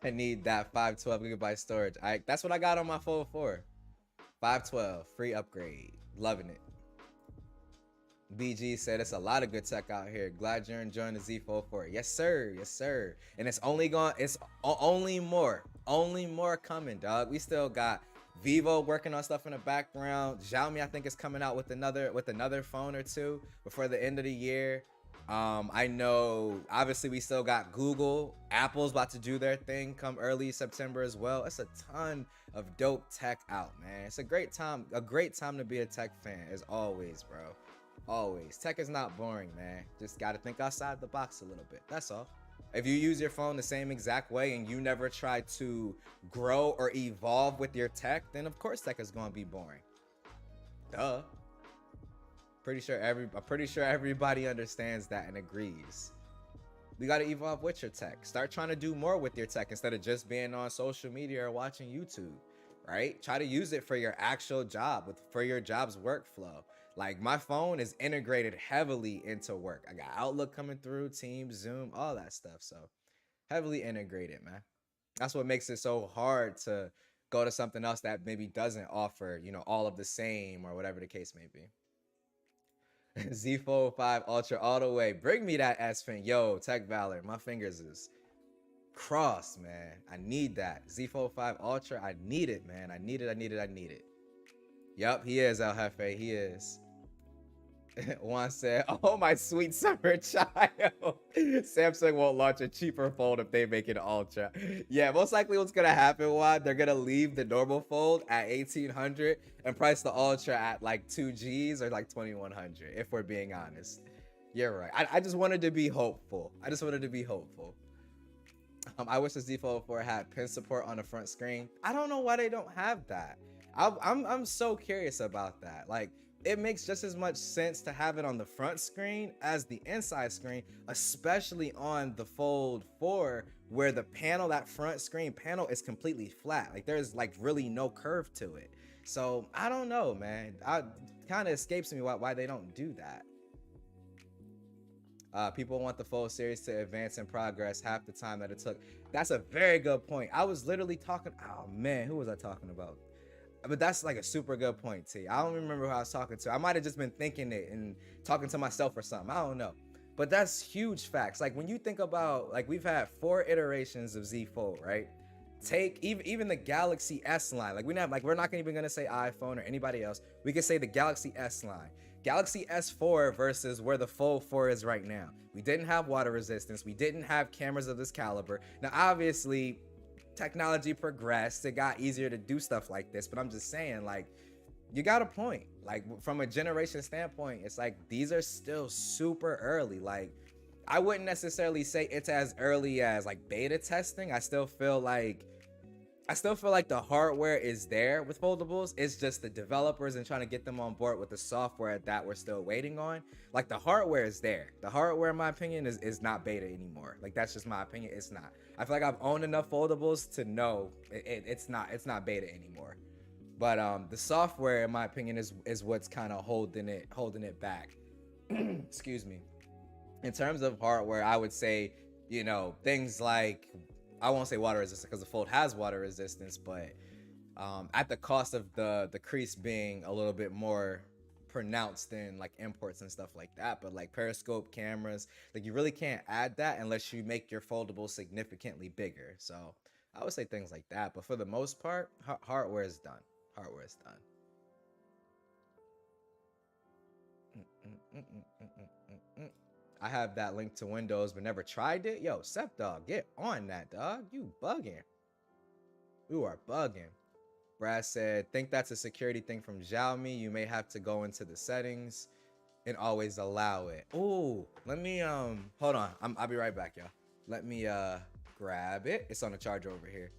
I need that 512 gigabyte storage. That's what I got on my Fold 4. 512, free upgrade. Loving it. BG said it's a lot of good tech out here. Glad you're enjoying the Z Fold 4. Yes, sir. Yes, sir. And it's only only more coming, dog. We still got Vivo working on stuff in the background. Xiaomi, I think, is coming out with another phone or two before the end of the year. I know obviously we still got Google. Apple's about to do their thing come early September as well. It's a ton of dope tech out, man. It's a great time to be a tech fan, as always, bro. Always. Tech is not boring, man. Just got to think outside the box a little bit. That's all. If you use your phone the same exact way and you never try to grow or evolve with your tech, then of course tech is going to be boring. Duh. I'm pretty sure everybody understands that and agrees. You got to evolve with your tech. Start trying to do more with your tech instead of just being on social media or watching YouTube, right? Try to use it for your actual job, for your job's workflow. Like, my phone is integrated heavily into work. I got Outlook coming through, Teams, Zoom, all that stuff. So heavily integrated, man. That's what makes it so hard to go to something else that maybe doesn't offer, all of the same or whatever the case may be. Z Fold 5 Ultra all the way. Bring me that S Pen. Yo, Tech Valor. My fingers is crossed, man. I need that. Z Fold 5 Ultra. I need it, man. I need it. Yup, he is, El Jefe. He is. Juan said, oh, my sweet summer child. Samsung won't launch a cheaper fold if they make it Ultra. Yeah, most likely what's going to happen, Juan, they're going to leave the normal fold at 1,800 and price the Ultra at like 2Gs or like 2,100, if we're being honest. You're right. I just wanted to be hopeful. I wish the Z Fold 4 had pen support on the front screen. I don't know why they don't have that. I'm so curious about that. Like, it makes just as much sense to have it on the front screen as the inside screen, especially on the Fold 4, where that front screen panel is completely flat. Like, there's like really no curve to it. So I don't know, man. It kind of escapes me why they don't do that. People want the Fold series to advance and progress half the time that it took. That's a very good point. I was literally talking, oh man, who was I talking about? But that's like a super good point, T. I don't remember who I was talking to. I might have just been thinking it and talking to myself or something. I don't know. But that's huge facts. Like, when you think about, like, we've had 4 iterations of Z Fold, right? Take even the Galaxy S line. Like, we're not even gonna say iPhone or anybody else. We could say the Galaxy S line. Galaxy S4 versus where the Fold 4 is right now. We didn't have water resistance. We didn't have cameras of this caliber. Now, obviously, technology progressed. It got easier to do stuff like this, but I'm just saying, like, you got a point. Like, from a generation standpoint, it's like these are still super early. Like, I wouldn't necessarily say it's as early as like beta testing. I still feel like the hardware is there with foldables. It's just the developers and trying to get them on board with the software that we're still waiting on. Like, the hardware is there. The hardware, in my opinion, is not beta anymore. Like, that's just my opinion. It's not. I feel like I've owned enough foldables to know it's not beta anymore. But the software, in my opinion, is what's kind of holding it back. Excuse me. In terms of hardware, I would say, things like, I won't say water resistance because the Fold has water resistance, but at the cost of the crease being a little bit more pronounced than like imports and stuff like that. But like periscope cameras, like, you really can't add that unless you make your foldable significantly bigger. So I would say things like that. But for the most part, hardware is done. Hardware is done. I have that linked to Windows, but never tried it. Yo, Sepdog, get on that, dog. You bugging. You are bugging. Brad said, think that's a security thing from Xiaomi. You may have to go into the settings and always allow it. Ooh, let me, hold on. I'll be right back, y'all. Let me, grab it. It's on the charger over here.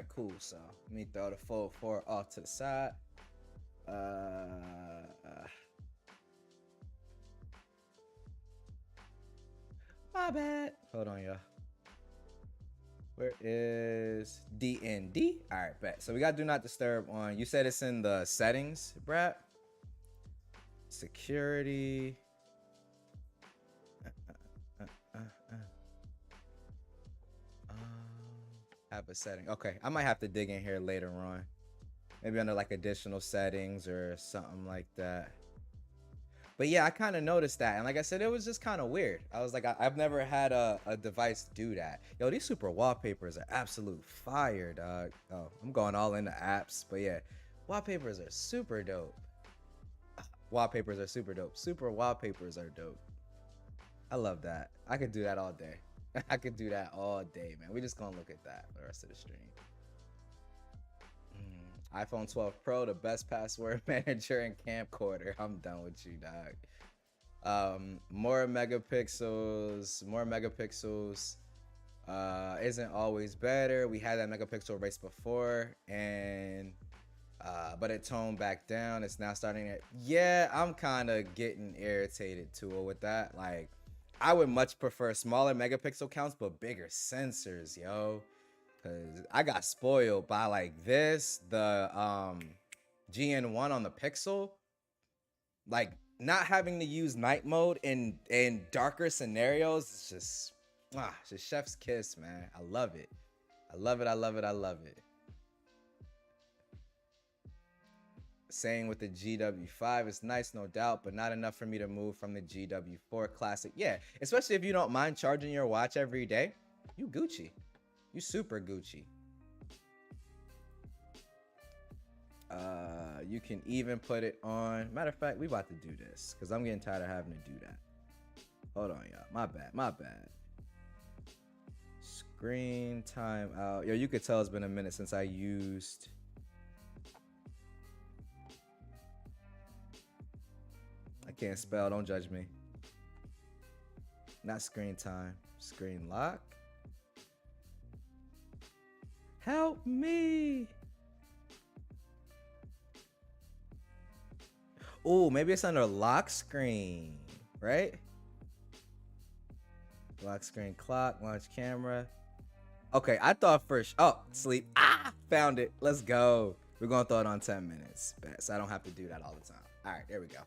right, cool. So let me throw the Fold 4 off to the side. My bad. Hold on, y'all. Where is DND? All right, bet. So we got Do Not Disturb on. You said it's in the settings, Brad. Security. Have a setting. Okay, I might have to dig in here later on. Maybe under like additional settings or something like that. But yeah, I kind of noticed that. And like I said, it was just kind of weird. I was like, I've never had a device do that. Yo, these super wallpapers are absolute fire, dog. Oh, I'm going all into apps. But yeah, wallpapers are super dope. Wallpapers are super dope. Super wallpapers are dope. I love that. I could do that all day. I could do that all day, man. We just gonna look at that for the rest of the stream. iPhone 12 Pro, the best password manager and camcorder. I'm done with you, dog. More megapixels. Isn't always better. We had that megapixel race before, and but it toned back down. It's now starting to. Yeah, I'm kind of getting irritated too with that. Like, I would much prefer smaller megapixel counts but bigger sensors, yo. Cause I got spoiled by like this, the GN1 on the Pixel, like not having to use night mode in darker scenarios. It's just chef's kiss, man. I love it. I love it. I love it. I love it. Saying with the GW5, it's nice, no doubt, but not enough for me to move from the GW4 Classic. Yeah, especially if you don't mind charging your watch every day. You Gucci. You super Gucci. You can even put it on. Matter of fact, we about to do this because I'm getting tired of having to do that. Hold on, y'all. My bad. Screen time out. Yo, you could tell it's been a minute since I used. I can't spell. Don't judge me. Not screen time. Screen lock. Help me. Oh, maybe it's under lock screen, right? Lock screen clock, launch camera. Okay, I thought first. Oh, sleep. Found it. Let's go. We're going to throw it on 10 minutes. So I don't have to do that all the time. All right, there we go.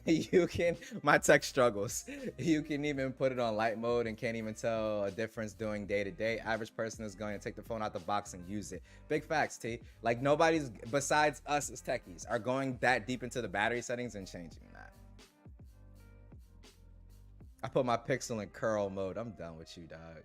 You can, my tech struggles. You can even put it on light mode and can't even tell a difference doing day to day. Average person is going to take the phone out the box and use it. Big facts, T. Like nobody's besides us as techies are going that deep into the battery settings and changing that. I put my Pixel in curl mode. I'm done with you, dog.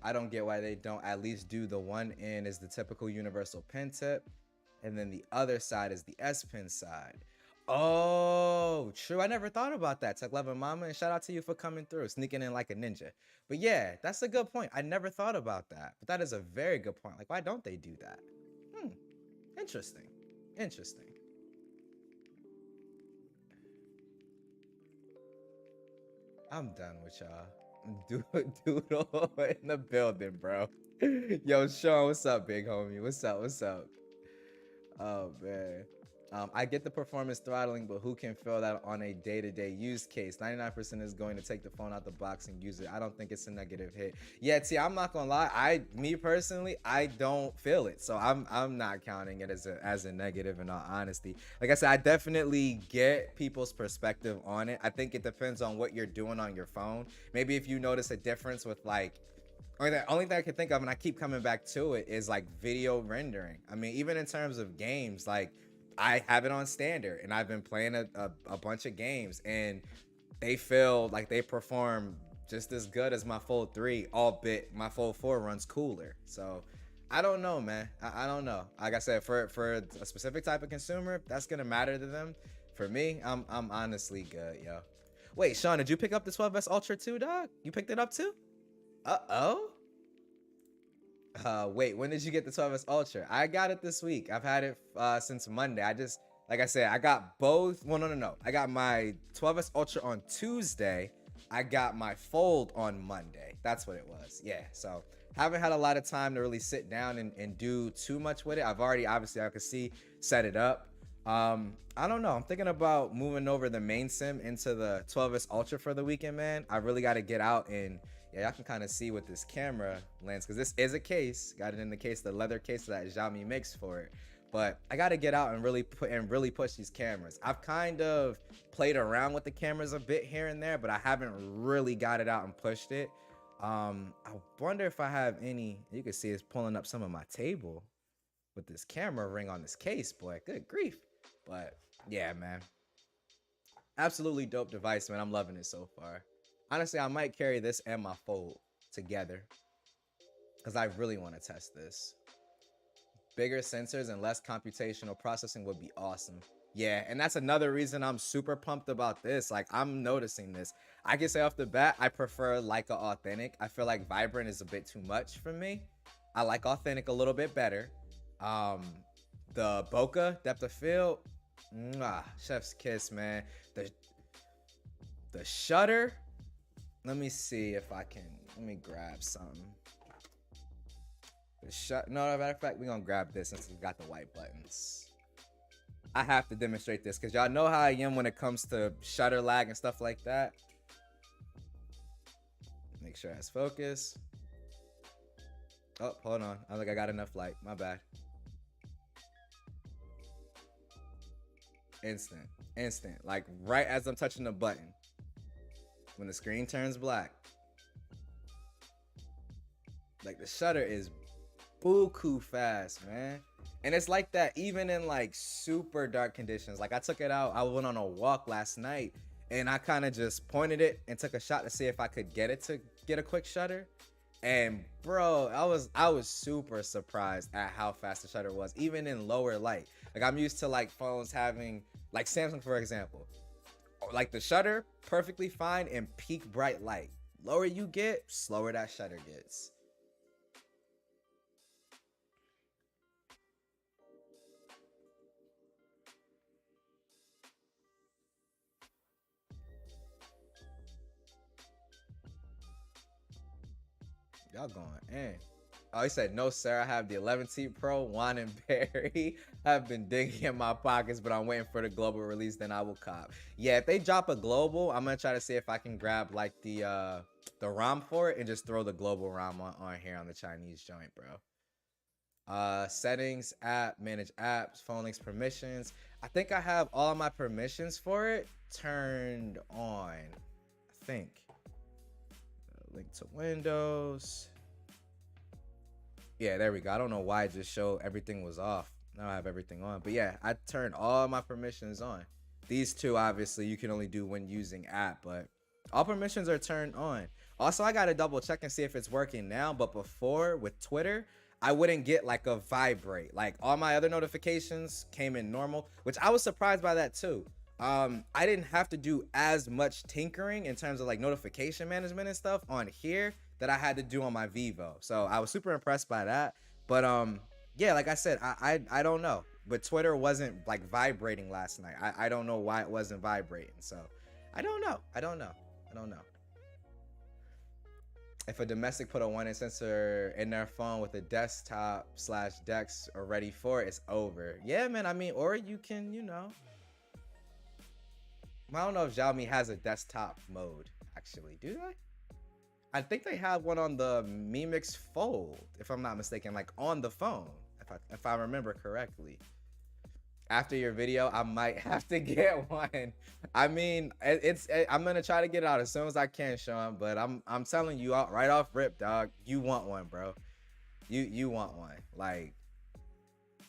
I don't get why they don't at least do the one end is the typical universal pen tip, and then the other side is the S Pen side. Oh, true. I never thought about that. Tech Loving Mama, and shout out to you for coming through, sneaking in like a ninja. But yeah, that's a good point. I never thought about that, but that is a very good point. Like, why don't they do that? Interesting. I'm done with y'all. Doodle in the building, bro. Yo, Sean, what's up, big homie? What's up? Oh man. I get the performance throttling, but who can feel that on a day-to-day use case? 99% is going to take the phone out the box and use it. I don't think it's a negative hit. Yeah, T, I'm not gonna lie. Me personally, I don't feel it. So I'm not counting it as a negative in all honesty. Like I said, I definitely get people's perspective on it. I think it depends on what you're doing on your phone. Maybe if you notice a difference with like, or the only thing I can think of, and I keep coming back to it, is like video rendering. I mean, even in terms of games, like I have it on standard and I've been playing a bunch of games and they feel like they perform just as good as my Fold 3, albeit my Fold 4 runs cooler. So I don't know, man. I don't know. Like I said, for a specific type of consumer, that's gonna matter to them. For me, I'm honestly good, yo. Wait, Sean, did you pick up the 12S Ultra too, dog? You picked it up too? Wait, when did you get the 12S Ultra? I got it this week. I've had it since Monday. I just Like I said, I got both. Well, no. I got my 12S Ultra on Tuesday. I got my Fold on Monday. That's what it was. Yeah. So haven't had a lot of time to really sit down and do too much with it. I've already, obviously, I can see, set it up. I don't know. I'm thinking about moving over the main sim into the 12S Ultra for the weekend, man. I really got to get out and, yeah, y'all can kind of see what this camera lens, because this is a case. Got it in the case, the leather case that Xiaomi makes for it. But I got to get out and really push these cameras. I've kind of played around with the cameras a bit here and there, but I haven't really got it out and pushed it. I wonder if I have any. You can see it's pulling up some of my table with this camera ring on this case, boy. Good grief. But yeah, man, absolutely dope device, man. I'm loving it so far. Honestly, I might carry this and my Fold together because I really want to test this. Bigger sensors and less computational processing would be awesome. Yeah, and that's another reason I'm super pumped about this. Like, I'm noticing this. I can say off the bat, I prefer Leica Authentic. I feel like Vibrant is a bit too much for me. I like Authentic a little bit better. The bokeh depth of field, chef's kiss, man. The shutter, let me see if I can, let me grab something. No, matter of fact, we're gonna grab this since we got the white buttons. I have to demonstrate this because y'all know how I am when it comes to shutter lag and stuff like that. Make sure it's focused. Oh, hold on. I think I got enough light. My bad. Instant. Like right as I'm touching the button. When the screen turns black. Like the shutter is buku fast, man. And it's like that even in like super dark conditions. Like I took it out, I went on a walk last night and I kind of just pointed it and took a shot to see if I could get it to get a quick shutter. And bro, I was super surprised at how fast the shutter was, even in lower light. Like I'm used to like phones having, like Samsung for example, like the shutter perfectly fine in peak bright light. Lower you get, slower that shutter gets. Y'all going in. Oh, he said, no, sir. I have the 11T Pro, Juan and Barry. I've been digging in my pockets, but I'm waiting for the global release. Then I will cop. Yeah, if they drop a global, I'm going to try to see if I can grab like the ROM for it and just throw the global ROM on here on the Chinese joint, bro. Settings, app, manage apps, phone links, permissions. I think I have all of my permissions for it turned on. I think. Link to Windows. Yeah, there we go. I don't know why it just showed everything was off. Now I have everything on. But yeah, I turned all my permissions on. These two, obviously, you can only do when using app, but all permissions are turned on. Also, I got to double check and see if it's working now. But before, with Twitter, I wouldn't get like a vibrate. Like all my other notifications came in normal, which I was surprised by that too. I didn't have to do as much tinkering in terms of like notification management and stuff on here that I had to do on my Vivo. So I was super impressed by that. But yeah, like I said, I don't know. But Twitter wasn't like vibrating last night. I don't know why it wasn't vibrating. So I don't know. If a domestic put a 1-inch sensor in their phone with a desktop / DeX ready for it, it's over. Yeah, man. I mean, or you can, you know. I don't know if Xiaomi has a desktop mode, actually. Do they? I think they have one on the Mi Mix Fold, if I'm not mistaken, like on the phone, if I remember correctly. After your video, I might have to get one. I mean, I'm gonna try to get it out as soon as I can, Sean. But I'm telling you out right off rip, dog. You want one, bro. You want one. Like,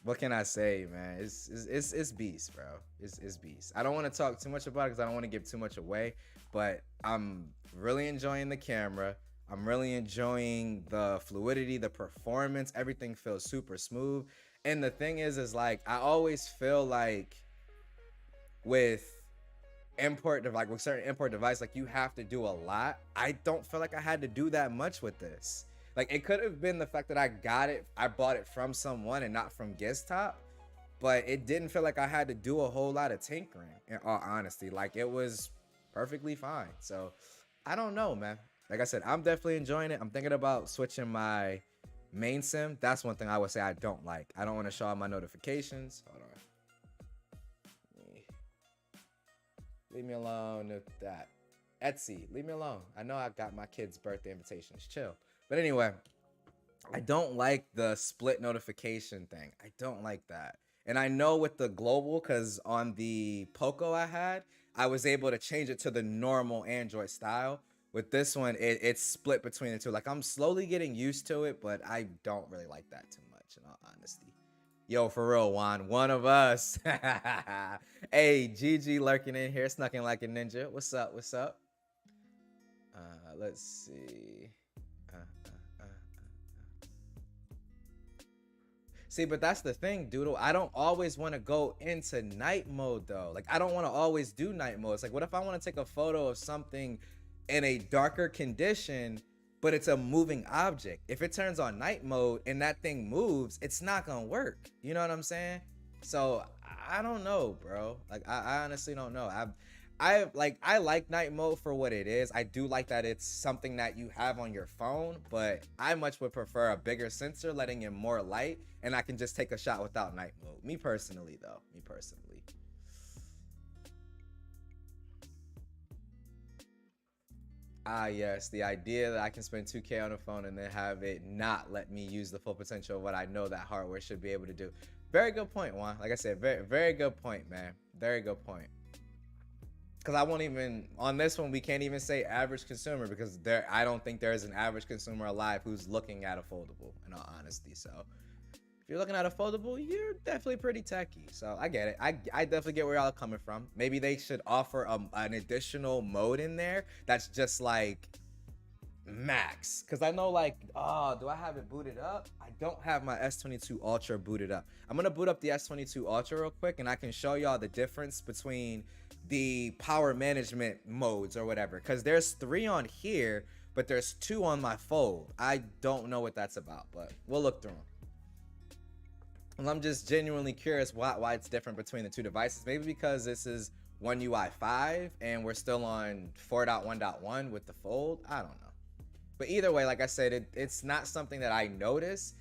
what can I say, man? It's beast, bro. It's beast. I don't want to talk too much about it because I don't want to give too much away. But I'm really enjoying the camera. I'm really enjoying the fluidity, the performance. Everything feels super smooth. And the thing is like I always feel like with with certain import device, like you have to do a lot. I don't feel like I had to do that much with this. Like it could have been the fact that I bought it from someone and not from Giztop. but it didn't feel like I had to do a whole lot of tinkering, in all honesty. Like, it was perfectly fine. So I don't know, man. Like I said, I'm definitely enjoying it. I'm thinking about switching my main sim. That's one thing I would say I don't like. I don't want to show all my notifications. Hold on. Leave me alone with that. Etsy, leave me alone. I know I got my kid's birthday invitations. Chill. But anyway, I don't like the split notification thing. I don't like that. And I know with the global, because on the Poco I was able to change it to the normal Android style. With this one, it's split between the two. Like, I'm slowly getting used to it, but I don't really like that too much, in all honesty. Yo, for real, Juan, one of us. Hey, GG lurking in here, snucking like a ninja. What's up? What's up? Let's see. See, but that's the thing, Doodle. I don't always want to go into night mode, though. Like, I don't want to always do night mode. It's like, what if I want to take a photo of something in a darker condition, but it's a moving object? If it turns on night mode and that thing moves, it's not gonna work. You know what I'm saying? So I don't know, bro. Like, I honestly don't know. I like night mode for what it is. I do like that it's something that you have on your phone, but I much would prefer a bigger sensor letting in more light, and I can just take a shot without night mode. Me personally, though. Me personally. Ah, yes, the idea that I can spend 2K on a phone and then have it not let me use the full potential of what I know that hardware should be able to do. Very good point, Juan. Like I said, very, very good point, man. Very good point. Because I won't even, on this one, we can't even say average consumer, because I don't think there is an average consumer alive who's looking at a foldable, in all honesty. So if you're looking at a foldable, you're definitely pretty techy. So I get it. I definitely get where y'all are coming from. Maybe they should offer an additional mode in there that's just like max. Because I know, like, oh, do I have it booted up? I don't have my S22 Ultra booted up. I'm going to boot up the S22 Ultra real quick, and I can show y'all the difference between the power management modes or whatever, because there's 3 on here, but there's 2 on my Fold. I don't know what that's about, but we'll look through them. And I'm just genuinely curious why it's different between the 2 devices. Maybe because this is One UI 5 and we're still on 4.1.1 with the Fold. I don't know. But either way, like I said, it's not something that I notice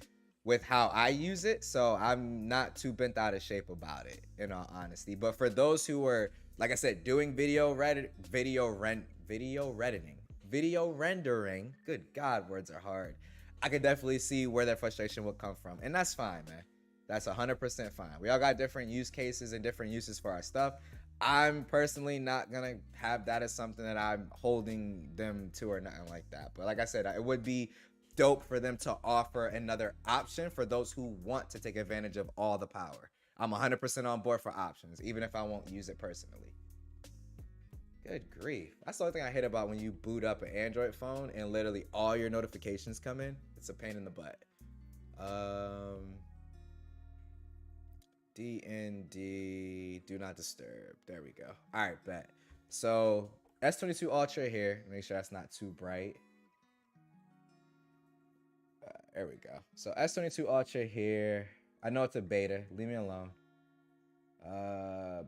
with how I use it, so I'm not too bent out of shape about it, in all honesty. But for those who are, like I said, doing video rendering, good God, words are hard. I could definitely see where their frustration would come from, and that's fine, man. That's 100% fine. We all got different use cases and different uses for our stuff. I'm personally not gonna have that as something that I'm holding them to or nothing like that. But like I said, it would be dope for them to offer another option for those who want to take advantage of all the power. I'm 100% on board for options, even if I won't use it personally. Good grief. That's the only thing I hate about when you boot up an Android phone and literally all your notifications come in. It's a pain in the butt. DND, do not disturb. There we go. All right, bet. So S22 Ultra here. Make sure that's not too bright. There we go. So S22 Ultra here. I know it's a beta. Leave me alone.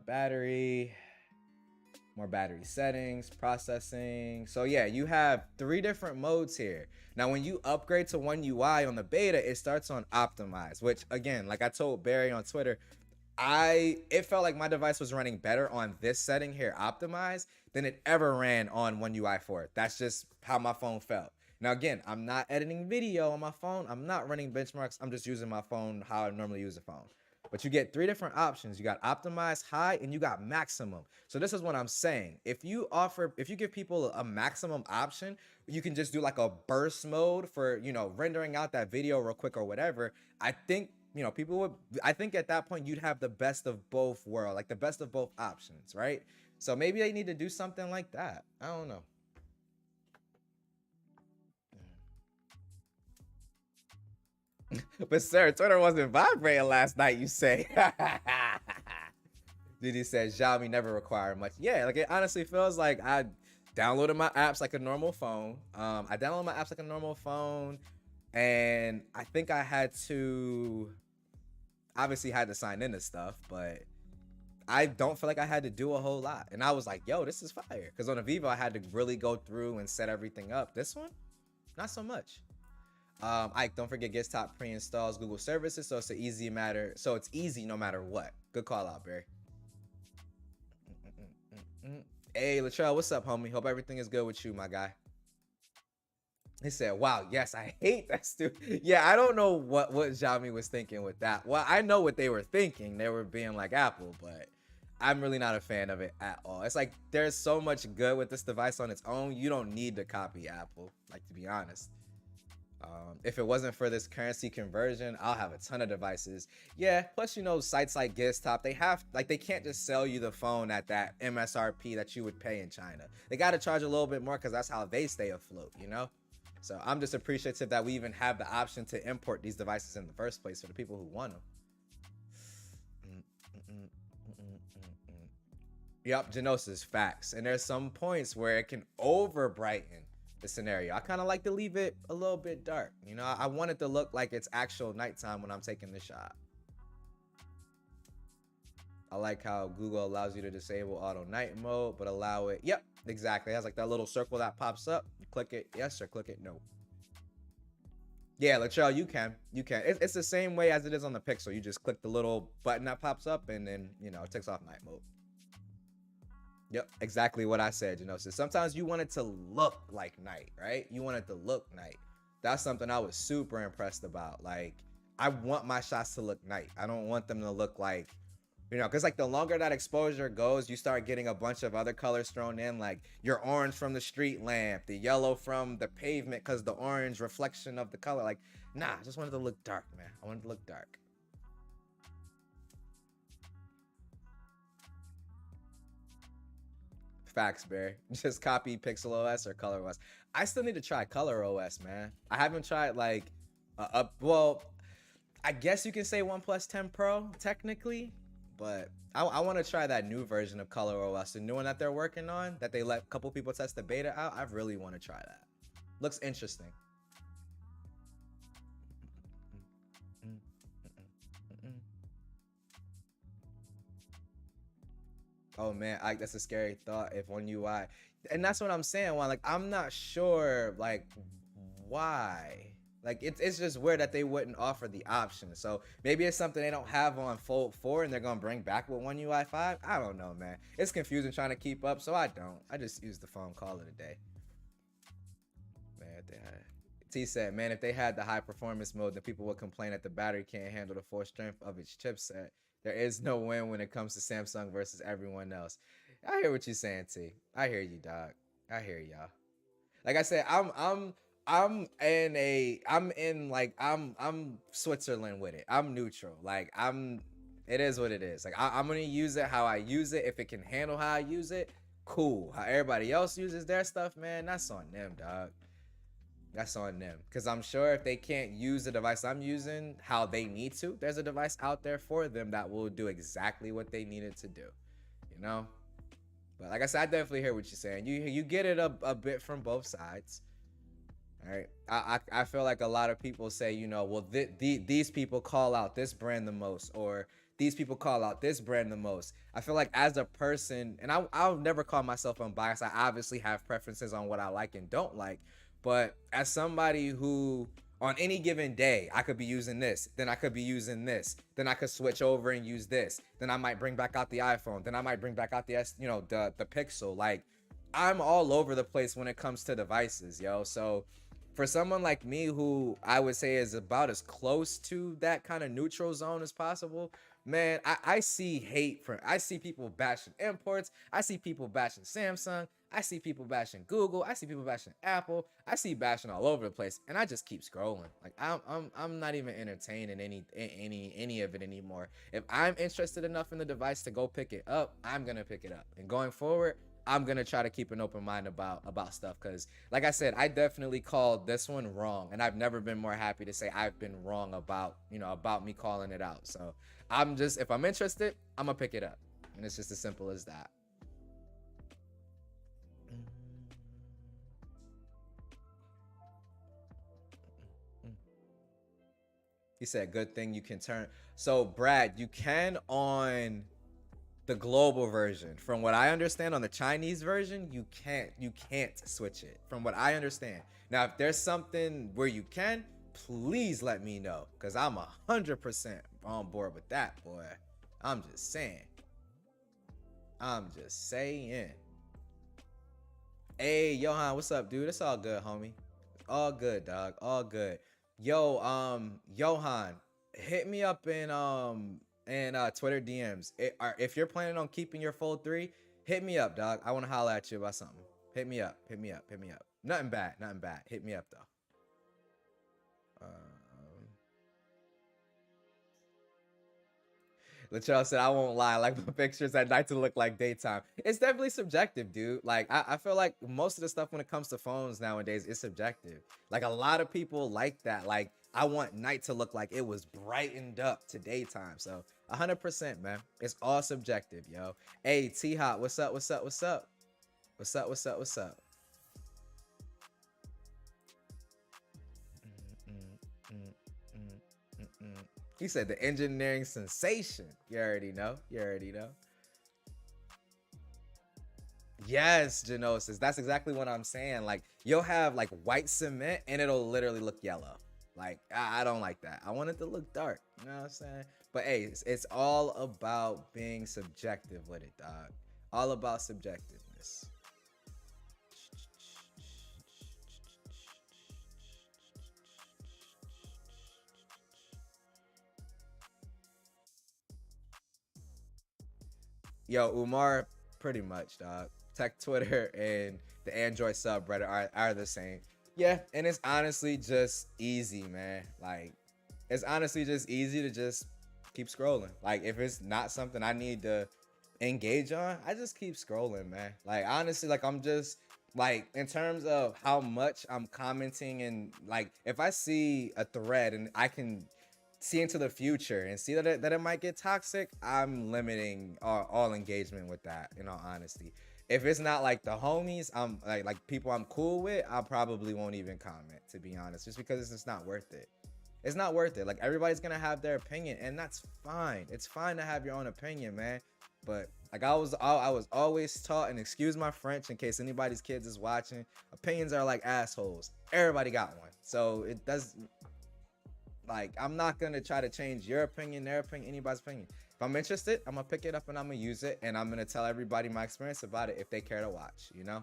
Battery. More battery settings, processing. So yeah, you have 3 different modes here. Now, when you upgrade to One UI on the beta, it starts on optimize, which again, like I told Barry on Twitter, it felt like my device was running better on this setting here, optimize, than it ever ran on One UI 4. That's just how my phone felt. Now, again, I'm not editing video on my phone. I'm not running benchmarks. I'm just using my phone how I normally use a phone. But you get 3 different options. You got optimize, high, and you got maximum. So this is what I'm saying. If you give people a maximum option, you can just do like a burst mode for, rendering out that video real quick or whatever. I think, I think at that point you'd have the best of both worlds, like the best of both options, right? So maybe they need to do something like that. I don't know. But sir, Twitter wasn't vibrating last night, you say. Diddy says Xiaomi never required much. Yeah, like it honestly feels like I downloaded my apps like a normal phone. I downloaded my apps like a normal phone, and I think I had to obviously had to sign into stuff, but I don't feel like I had to do a whole lot. And I was like, yo, this is fire. Because on a Vivo, I had to really go through and set everything up. This one, not so much. Ike, don't forget Gitstop pre-installs Google services, so it's an easy matter. So it's easy no matter what. Good call out, Barry. Hey, Latrell, what's up, homie? Hope everything is good with you, my guy. He said, wow, yes, I hate that stupid. Yeah, I don't know what Xiaomi was thinking with that. Well, I know what they were thinking. They were being like Apple, but I'm really not a fan of it at all. It's like there's so much good with this device on its own. You don't need to copy Apple, like, to be honest. If it wasn't for this currency conversion, I'll have a ton of devices. Yeah, plus, you know, sites like Giztop, they can't just sell you the phone at that MSRP that you would pay in China. They got to charge a little bit more because that's how they stay afloat, you know? So I'm just appreciative that we even have the option to import these devices in the first place for the people who want them. Yup, Genosis, facts. And there's some points where it can over brighten the scenario. I kind of like to leave it a little bit dark. You know, I want it to look like it's actual nighttime when I'm taking the shot. I like how Google allows you to disable auto night mode, but allow it. Yep, exactly. It has like that little circle that pops up. You click it, yes, or click it, no. Yeah, Latrell, you can. It's the same way as it is on the Pixel. You just click the little button that pops up, and then, you know, it takes off night mode. Yep, exactly what I said, you know. So sometimes you want it to look like night, right? You want it to look night. That's something I was super impressed about. Like, I want my shots to look night. I don't want them to look like, you know, because like the longer that exposure goes, you start getting a bunch of other colors thrown in, like your orange from the street lamp, the yellow from the pavement because the orange reflection of the color. Like, nah, I just wanted to look dark, man. I wanted to look dark. Facts, Barry. Just copy Pixel OS or Color OS. I still need to try Color OS, man. I haven't tried like well, I guess you can say OnePlus 10 Pro technically, but I want to try that new version of Color OS, the new one that they're working on, that they let a couple people test the beta out. I really want to try that. Looks interesting. Oh man, that's a scary thought. If One UI, and that's what I'm saying. Why, like, I'm not sure, like, why. Like, it's just weird that they wouldn't offer the option. So maybe it's something they don't have on Fold 4 and they're gonna bring back with One UI 5. I don't know, man. It's confusing trying to keep up, so I don't. I just use the phone, call it a day. Man, if they had, T said, man, if they had the high performance mode, then people would complain that the battery can't handle the full strength of its chipset. There is no win when it comes to Samsung versus everyone else. I hear what you're saying, T. I hear you, dog. I hear y'all. Like I said, I'm Switzerland with it. I'm neutral. Like, it is what it is. Like, I'm gonna use it how I use it. If it can handle how I use it, cool. How everybody else uses their stuff, man, that's on them, dog. That's on them. Because I'm sure if they can't use the device I'm using how they need to, there's a device out there for them that will do exactly what they need it to do. You know? But like I said, I definitely hear what you're saying. You get it a bit from both sides. All right. I feel like a lot of people say, you know, well, these people call out this brand the most, or these people call out this brand the most. I feel like as a person, and I'll never call myself unbiased. I obviously have preferences on what I like and don't like. But as somebody who, on any given day, I could be using this, then I could be using this, then I could switch over and use this, then I might bring back out the iPhone, then I might bring back out the the Pixel. Like, I'm all over the place when it comes to devices, yo. So for someone like me, who I would say is about as close to that kind of neutral zone as possible, man, I see hate I see people bashing imports. I see people bashing Samsung. I see people bashing Google. I see people bashing Apple. I see bashing all over the place, and I just keep scrolling. Like, I'm not even entertaining any of it anymore. If I'm interested enough in the device to go pick it up, I'm gonna pick it up. And going forward, I'm gonna try to keep an open mind about stuff, because like I said, I definitely called this one wrong, and I've never been more happy to say I've been wrong about me calling it out. So if I'm interested, I'm gonna pick it up, and it's just as simple as that. He said, good thing you can turn. So, Brad, you can on the global version. From what I understand, on the Chinese version, you can't switch it. From what I understand. Now, if there's something where you can, please let me know, because I'm 100% on board with that, boy. I'm just saying. I'm just saying. Hey, Johan, what's up, dude? It's all good, homie. All good, dog. All good. Yo, Johan, hit me up in Twitter DMs. If you're planning on keeping your Fold 3, hit me up, dog. I want to holler at you about something. Hit me up. Hit me up. Hit me up. Nothing bad. Nothing bad. Hit me up though. Latrell said, I won't lie, like my pictures at night to look like daytime. It's definitely subjective, dude. Like, I feel like most of the stuff when it comes to phones nowadays is subjective. Like, a lot of people like that. Like, I want night to look like it was brightened up to daytime. So, 100%, man. It's all subjective, yo. Hey, T-Hop, what's up, what's up, what's up? What's up, what's up, what's up? He said the engineering sensation. You already know. You already know. Yes, Genosis. That's exactly what I'm saying. Like, you'll have like white cement and it'll literally look yellow. Like, I don't like that. I want it to look dark. You know what I'm saying? But hey, it's all about being subjective with it, dog. All about subjectiveness. Yo, Umar, pretty much, dog. Tech Twitter and the Android subreddit are the same. Yeah, and it's honestly just easy, man. Like, it's honestly just easy to just keep scrolling. Like, if it's not something I need to engage on, I just keep scrolling, man. Like, honestly, like, I'm just like, in terms of how much I'm commenting, and like, if I see a thread and I can see into the future and see that it might get toxic, I'm limiting all engagement with that, in all honesty. If it's not like the homies, I'm like people I'm cool with, I probably won't even comment, to be honest, just because it's just not worth it. It's not worth it. Like, everybody's gonna have their opinion, and that's fine. It's fine to have your own opinion, man. But like, I was always taught, and excuse my French in case anybody's kids is watching, opinions are like assholes. Everybody got one. So it does, like, I'm not gonna try to change your opinion, their opinion, anybody's opinion. If I'm interested, I'm gonna pick it up and I'm gonna use it, and I'm gonna tell everybody my experience about it if they care to watch, you know?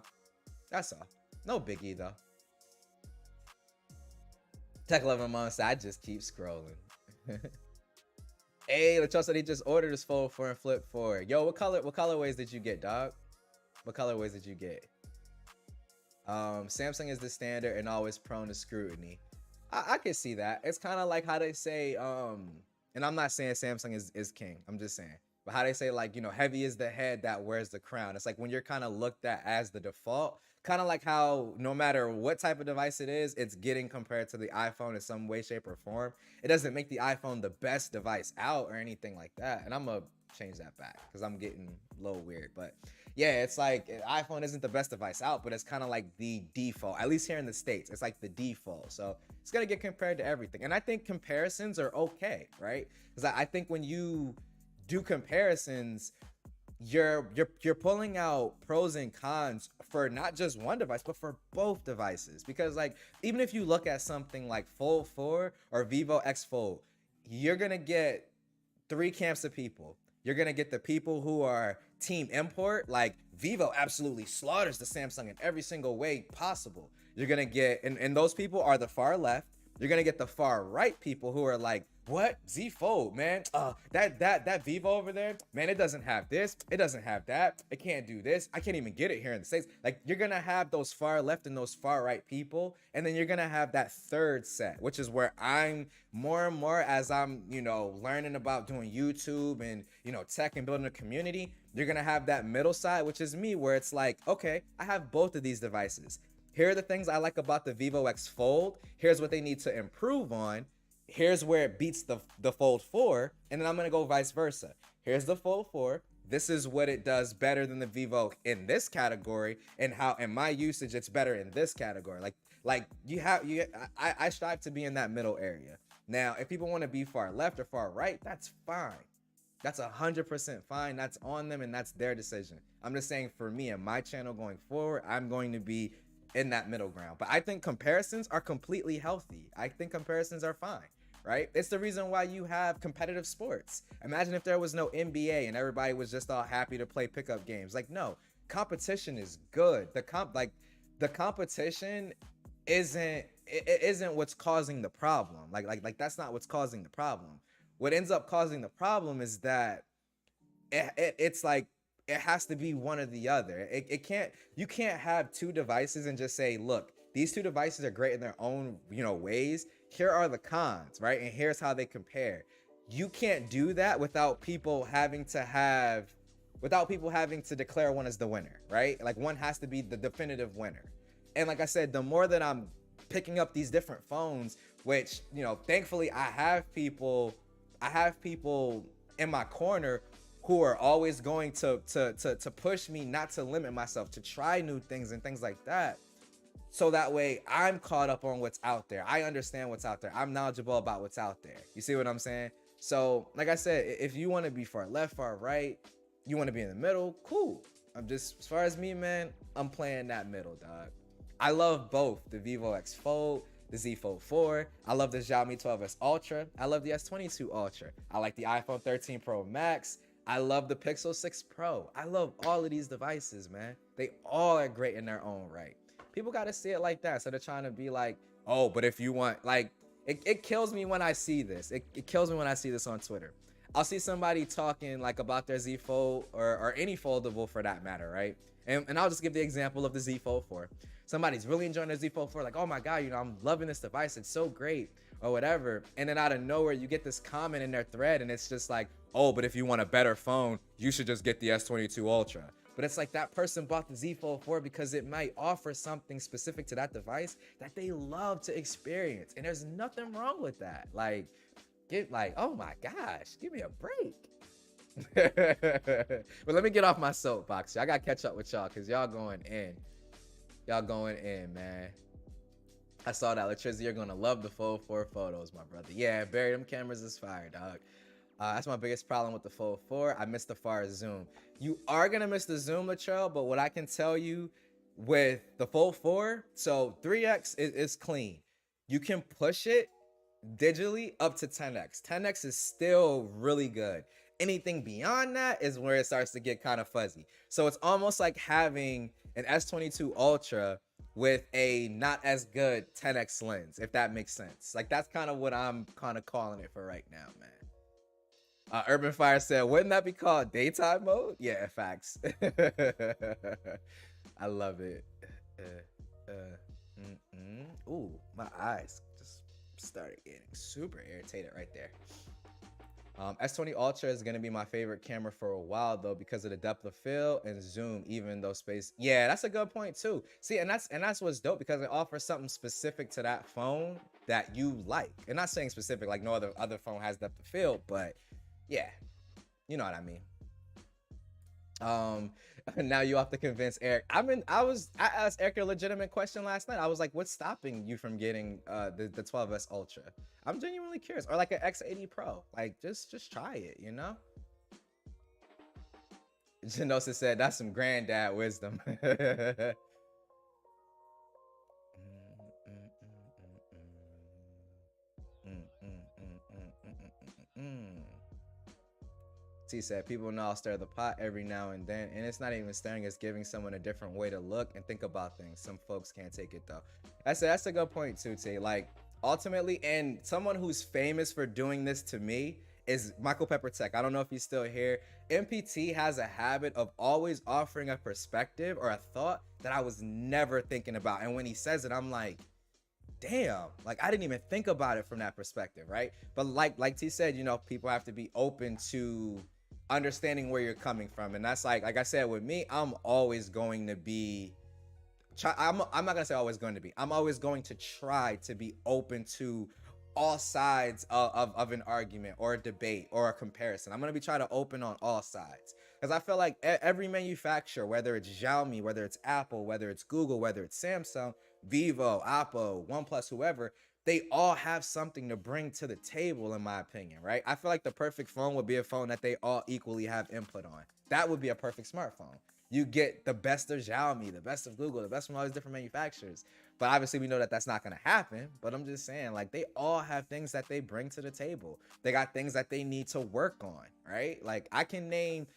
That's all. No biggie though. Tech 11 months, I just keep scrolling. Hey, Latrell said he just ordered his Fold 4 and Flip 4. Yo, what colorways did you get, dog? What colorways did you get? Samsung is the standard and always prone to scrutiny. I can see that. It's kind of like how they say, and I'm not saying Samsung is king. I'm just saying. But how they say, like, you know, heavy is the head that wears the crown. It's like when you're kind of looked at as the default, kind of like how no matter what type of device it is, it's getting compared to the iPhone in some way, shape, or form. It doesn't make the iPhone the best device out or anything like that. And I'm going to change that back because I'm getting a little weird. But yeah, it's like iPhone isn't the best device out, but it's kind of like the default, at least here in the States. It's like the default. So it's going to get compared to everything. And I think comparisons are okay, right? Because I think when you do comparisons, you're pulling out pros and cons for not just one device, but for both devices. Because like, even if you look at something like Fold 4 or Vivo X Fold, you're going to get three camps of people. You're going to get the people who are team import, like Vivo absolutely slaughters the Samsung in every single way possible. You're going to get, and those people are the far left. You're going to get the far right people who are like, what? Z Fold, man. That Vivo over there, man, it doesn't have this. It doesn't have that. It can't do this. I can't even get it here in the States. Like, you're going to have those far left and those far right people. And then you're going to have that third set, which is where I'm more and more, as I'm, you know, learning about doing YouTube and, you know, tech and building a community. You're going to have that middle side, which is me, where it's like, okay, I have both of these devices. Here are the things I like about the Vivo X Fold. Here's what they need to improve on. Here's where it beats the Fold 4, and then I'm gonna go vice versa. Here's the Fold 4. This is what it does better than the Vivo in this category, and how in my usage it's better in this category. Like I strive to be in that middle area. Now, if people want to be far left or far right, that's fine. That's 100% fine. That's on them and that's their decision. I'm just saying for me and my channel going forward, I'm going to be in that middle ground. But I think comparisons are completely healthy. I think comparisons are fine, right? It's the reason why you have competitive sports. Imagine if there was no NBA and everybody was just all happy to play pickup games. Like, no, competition is good. The competition isn't what's causing the problem. Like that's not what's causing the problem. What ends up causing the problem is that it's like it has to be one or the other. You can't have two devices and just say, look, these two devices are great in their own, ways. Here are the cons, right? And here's how they compare. You can't do that without people having to declare one as the winner, right? Like one has to be the definitive winner. And like I said, the more that I'm picking up these different phones, which, thankfully I have people in my corner who are always going to push me not to limit myself, to try new things and things like that. So that way I'm caught up on what's out there. I understand what's out there. I'm knowledgeable about what's out there. You see what I'm saying? So like I said, if you want to be far left, far right, you want to be in the middle, cool. As far as me, man, I'm playing that middle, dog. I love both the Vivo X Fold, the Z Fold 4. I love the Xiaomi 12S Ultra. I love the S22 Ultra. I like the iPhone 13 Pro Max. I love the Pixel 6 Pro. I love all of these devices, man. They all are great in their own right. People got to see it like that. So they're trying to be like, oh, but if you want, like, it kills me when I see this. It kills me when I see this on Twitter. I'll see somebody talking like about their Z Fold or any foldable for that matter, right? And I'll just give the example of the Z Fold 4. Somebody's really enjoying their Z Fold 4, like, oh my God, I'm loving this device. It's so great or whatever. And then out of nowhere, you get this comment in their thread and it's just like, oh, but if you want a better phone, you should just get the S22 Ultra. But it's like that person bought the Z Fold 4 because it might offer something specific to that device that they love to experience. And there's nothing wrong with that. Like, oh my gosh, give me a break. But let me get off my soapbox. I gotta catch up with y'all because y'all going in. Y'all going in, man. I saw that. Electricity, you're gonna love the Fold 4 photos, my brother. Yeah, Barry, them cameras is fire, dog. That's my biggest problem with the Fold 4. I missed the far zoom. You are gonna miss the zoom, Latrell, but what I can tell you with the Fold 4, so 3x is clean. You can push it digitally up to 10x. 10x is still really good. Anything beyond that is where it starts to get kind of fuzzy. So it's almost like having an S22 Ultra with a not as good 10x lens, if that makes sense. Like that's kind of what I'm kind of calling it for right now, man. Urban Fire said, wouldn't that be called daytime mode? Yeah, facts. I love it. Ooh, my eyes just started getting super irritated right there. S20 Ultra is going to be my favorite camera for a while though because of the depth of field and zoom, even though space. Yeah, that's a good point too. See, and that's what's dope because it offers something specific to that phone that you like. And not saying specific like no other phone has depth of field, but yeah, you know what I mean. Now you have to convince Eric. I asked Eric a legitimate question last night. I was like, what's stopping you from getting the 12S Ultra? I'm genuinely curious. Or like an X80 Pro. Like just try it, you know? Genosis said that's some granddad wisdom. T said, people know I'll stir the pot every now and then, and it's not even stirring, it's giving someone a different way to look and think about things. Some folks can't take it though. That's a good point too, T. Like, ultimately, and someone who's famous for doing this to me is Michael Pepper Tech. I don't know if he's still here. MPT has a habit of always offering a perspective or a thought that I was never thinking about. And when he says it, I'm like, damn, like I didn't even think about it from that perspective, right? But like T said, you know, people have to be open to understanding where you're coming from. And that's like I said, with me, I'm always going to be I'm not gonna say always going to be, I'm always going to try to be open to all sides of an argument or a debate or a comparison. I'm gonna be trying to open on all sides because I feel like every manufacturer, whether it's Xiaomi, whether it's Apple, whether it's Google, whether it's Samsung, Vivo, Oppo, OnePlus, whoever, they all have something to bring to the table, in my opinion, right? I feel like the perfect phone would be a phone that they all equally have input on. That would be a perfect smartphone. You get the best of Xiaomi, the best of Google, the best from all these different manufacturers. But obviously we know that that's not going to happen. But I'm just saying, like, they all have things that they bring to the table. They got things that they need to work on, right? Like, I can name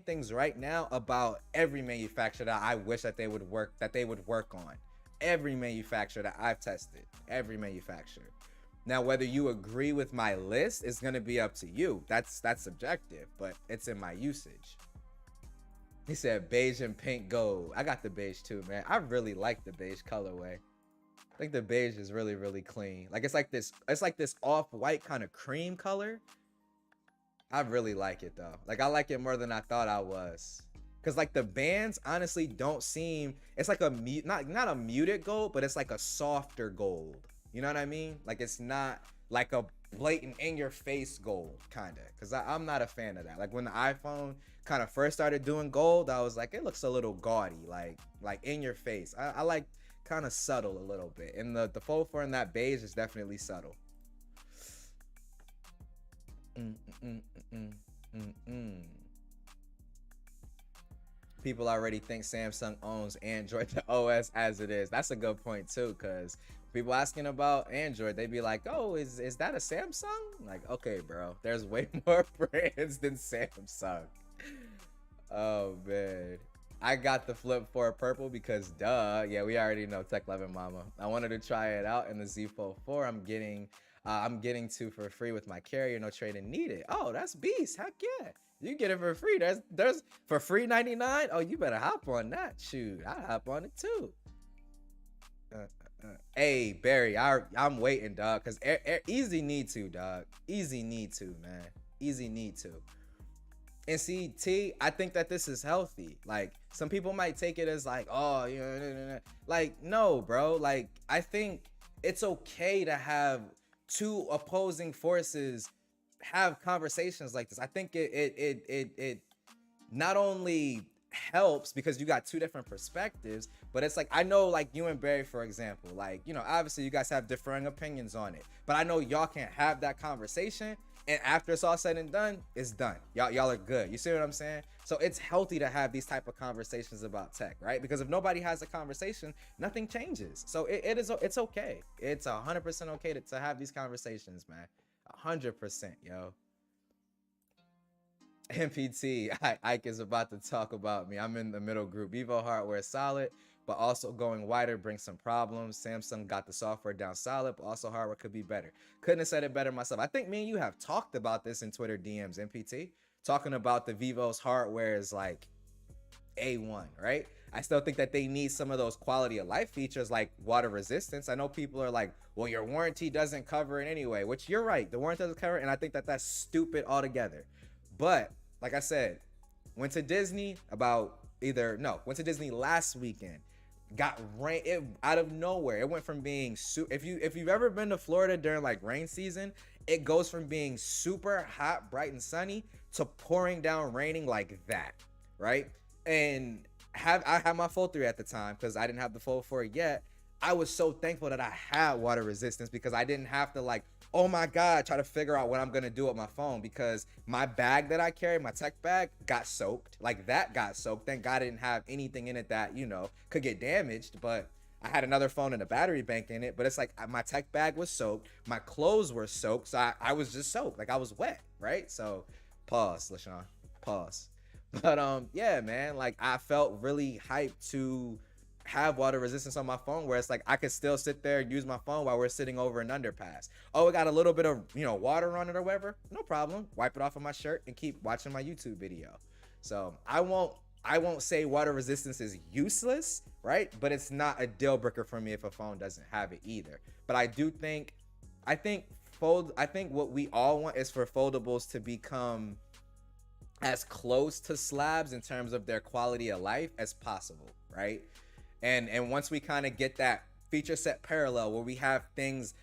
things right now about every manufacturer that I wish that they would work on. Every manufacturer that I've tested, every manufacturer. Now, whether you agree with my list is going to be up to you. That's subjective, but it's in my usage. He said beige and pink gold. I got the beige too, man. I really like the beige colorway. I think the beige is really, really clean. Like, it's like this off-white kind of cream color. I really like it though. Like, I like it more than I thought I was. Cause like the bands honestly don't seem, it's like a not a muted gold, but it's like a softer gold. You know what I mean? Like, it's not like a blatant in your face gold kind of. Cause I'm not a fan of that. Like, when the iPhone kind of first started doing gold, I was like, it looks a little gaudy, like in your face. I like kind of subtle a little bit. And the Fold 4 in that beige is definitely subtle. People already think Samsung owns Android, the OS as it is. That's a good point too, because people asking about Android, they be like, oh, is that a Samsung? Like, okay, bro, there's way more brands than Samsung. Oh man, I got the Flip 4 purple because duh. Yeah, we already know Tech Loving Mama. I wanted to try it out in the Z Fold 4. I'm getting 2 for free with my carrier, no trade-in needed. Oh, that's beast. Heck yeah. You get it for free. There's for free 99. Oh, you better hop on that. Shoot, I'll hop on it too. Hey, Barry, I'm waiting, dog, because easy need to, dog. Easy need to, man. Easy need to. And see, T, I think that this is healthy. Like, some people might take it as like, oh, you know, like, no, bro. Like, I think it's okay to have two opposing forces have conversations like this. I think it not only helps because you got two different perspectives, but it's like, I know, like, you and Barry, for example, like, you know, obviously you guys have differing opinions on it, but I know y'all can't have that conversation, and after it's all said and done, it's done. Y'all are good. You see what I'm saying? So it's healthy to have these type of conversations about tech, right? Because if nobody has a conversation, nothing changes. So it's okay. It's 100% okay to have these conversations, man. 100%, yo. MPT, Ike is about to talk about me. I'm in the middle group. Vivo hardware is solid, but also going wider brings some problems. Samsung got the software down solid, but also hardware could be better. Couldn't have said it better myself. I think me and you have talked about this in Twitter DMs, MPT, talking about the Vivo's hardware is like A1, right? I still think that they need some of those quality of life features like water resistance. I know people are like, well, your warranty doesn't cover it anyway, which you're right. The warranty doesn't cover it, and I think that that's stupid altogether. But like I said, went to Disney last weekend. Got rain out of nowhere. It went from being if you've ever been to Florida during like rain season, it goes from being super hot, bright and sunny to pouring down raining like that, right? And I had my Fold 3 at the time because I didn't have the Fold 4 yet. I was so thankful that I had water resistance because I didn't have to, like, oh my God, try to figure out what I'm gonna do with my phone, because my bag that I carry, my tech bag, got soaked. Like, that got soaked. Thank God I didn't have anything in it that, you know, could get damaged, but I had another phone and a battery bank in it. But it's like my tech bag was soaked, my clothes were soaked, so I was just soaked. Like, I was wet, right? So pause, LaShawn, pause. But yeah, man, like, I felt really hyped to have water resistance on my phone, where it's like I could still sit there and use my phone while we're sitting over an underpass. Oh, it got a little bit of, you know, water on it or whatever, no problem. Wipe it off of my shirt and keep watching my YouTube video. So I won't say water resistance is useless, right? But it's not a deal breaker for me if a phone doesn't have it either. But I think what we all want is for foldables to become as close to slabs in terms of their quality of life as possible, right? And once we kind of get that feature set parallel, where we have things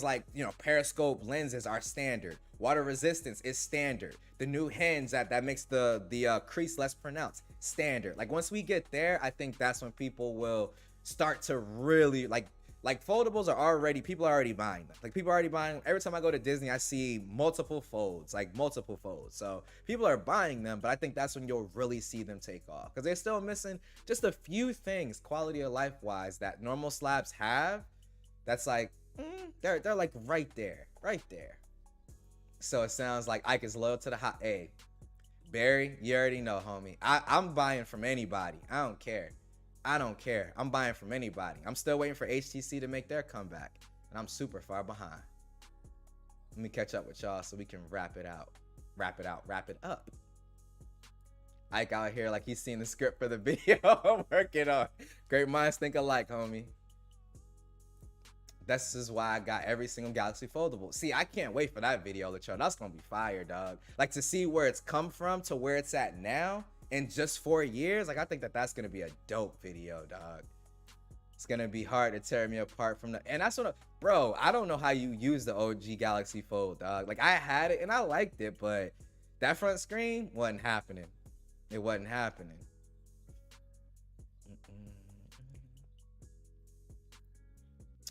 like, you know, periscope lenses are standard, water resistance is standard, the new hinge that makes the crease less pronounced, standard. Like, once we get there, I think that's when people will start to really like Like foldables are already, people are already buying them. Like people are already buying them. Every time I go to Disney, I see multiple folds, like multiple folds. So people are buying them, but I think that's when you'll really see them take off, because they're still missing just a few things quality of life wise that normal slabs have. That's like, they're like right there, right there. So it sounds like Ike is loyal to the hot. Hey, Barry, you already know, homie. I'm buying from anybody. I don't care. I don't care. I'm buying from anybody. I'm still waiting for HTC to make their comeback, and I'm super far behind. Let me catch up with y'all so we can wrap it out. Wrap it up. Ike out here like he's seen the script for the video. I'm working on. Great minds think alike, homie. This is why I got every single Galaxy foldable. See, I can't wait for that video, Latrell. That's gonna be fire, dog. Like, to see where it's come from to where it's at now in just 4 years. Like, I think that that's gonna be a dope video, dog. It's gonna be hard to tear me apart from the, and that's what, bro, I don't know how you use the OG Galaxy Fold, dog. Like, I had it and I liked it, but that front screen wasn't happening. It wasn't happening.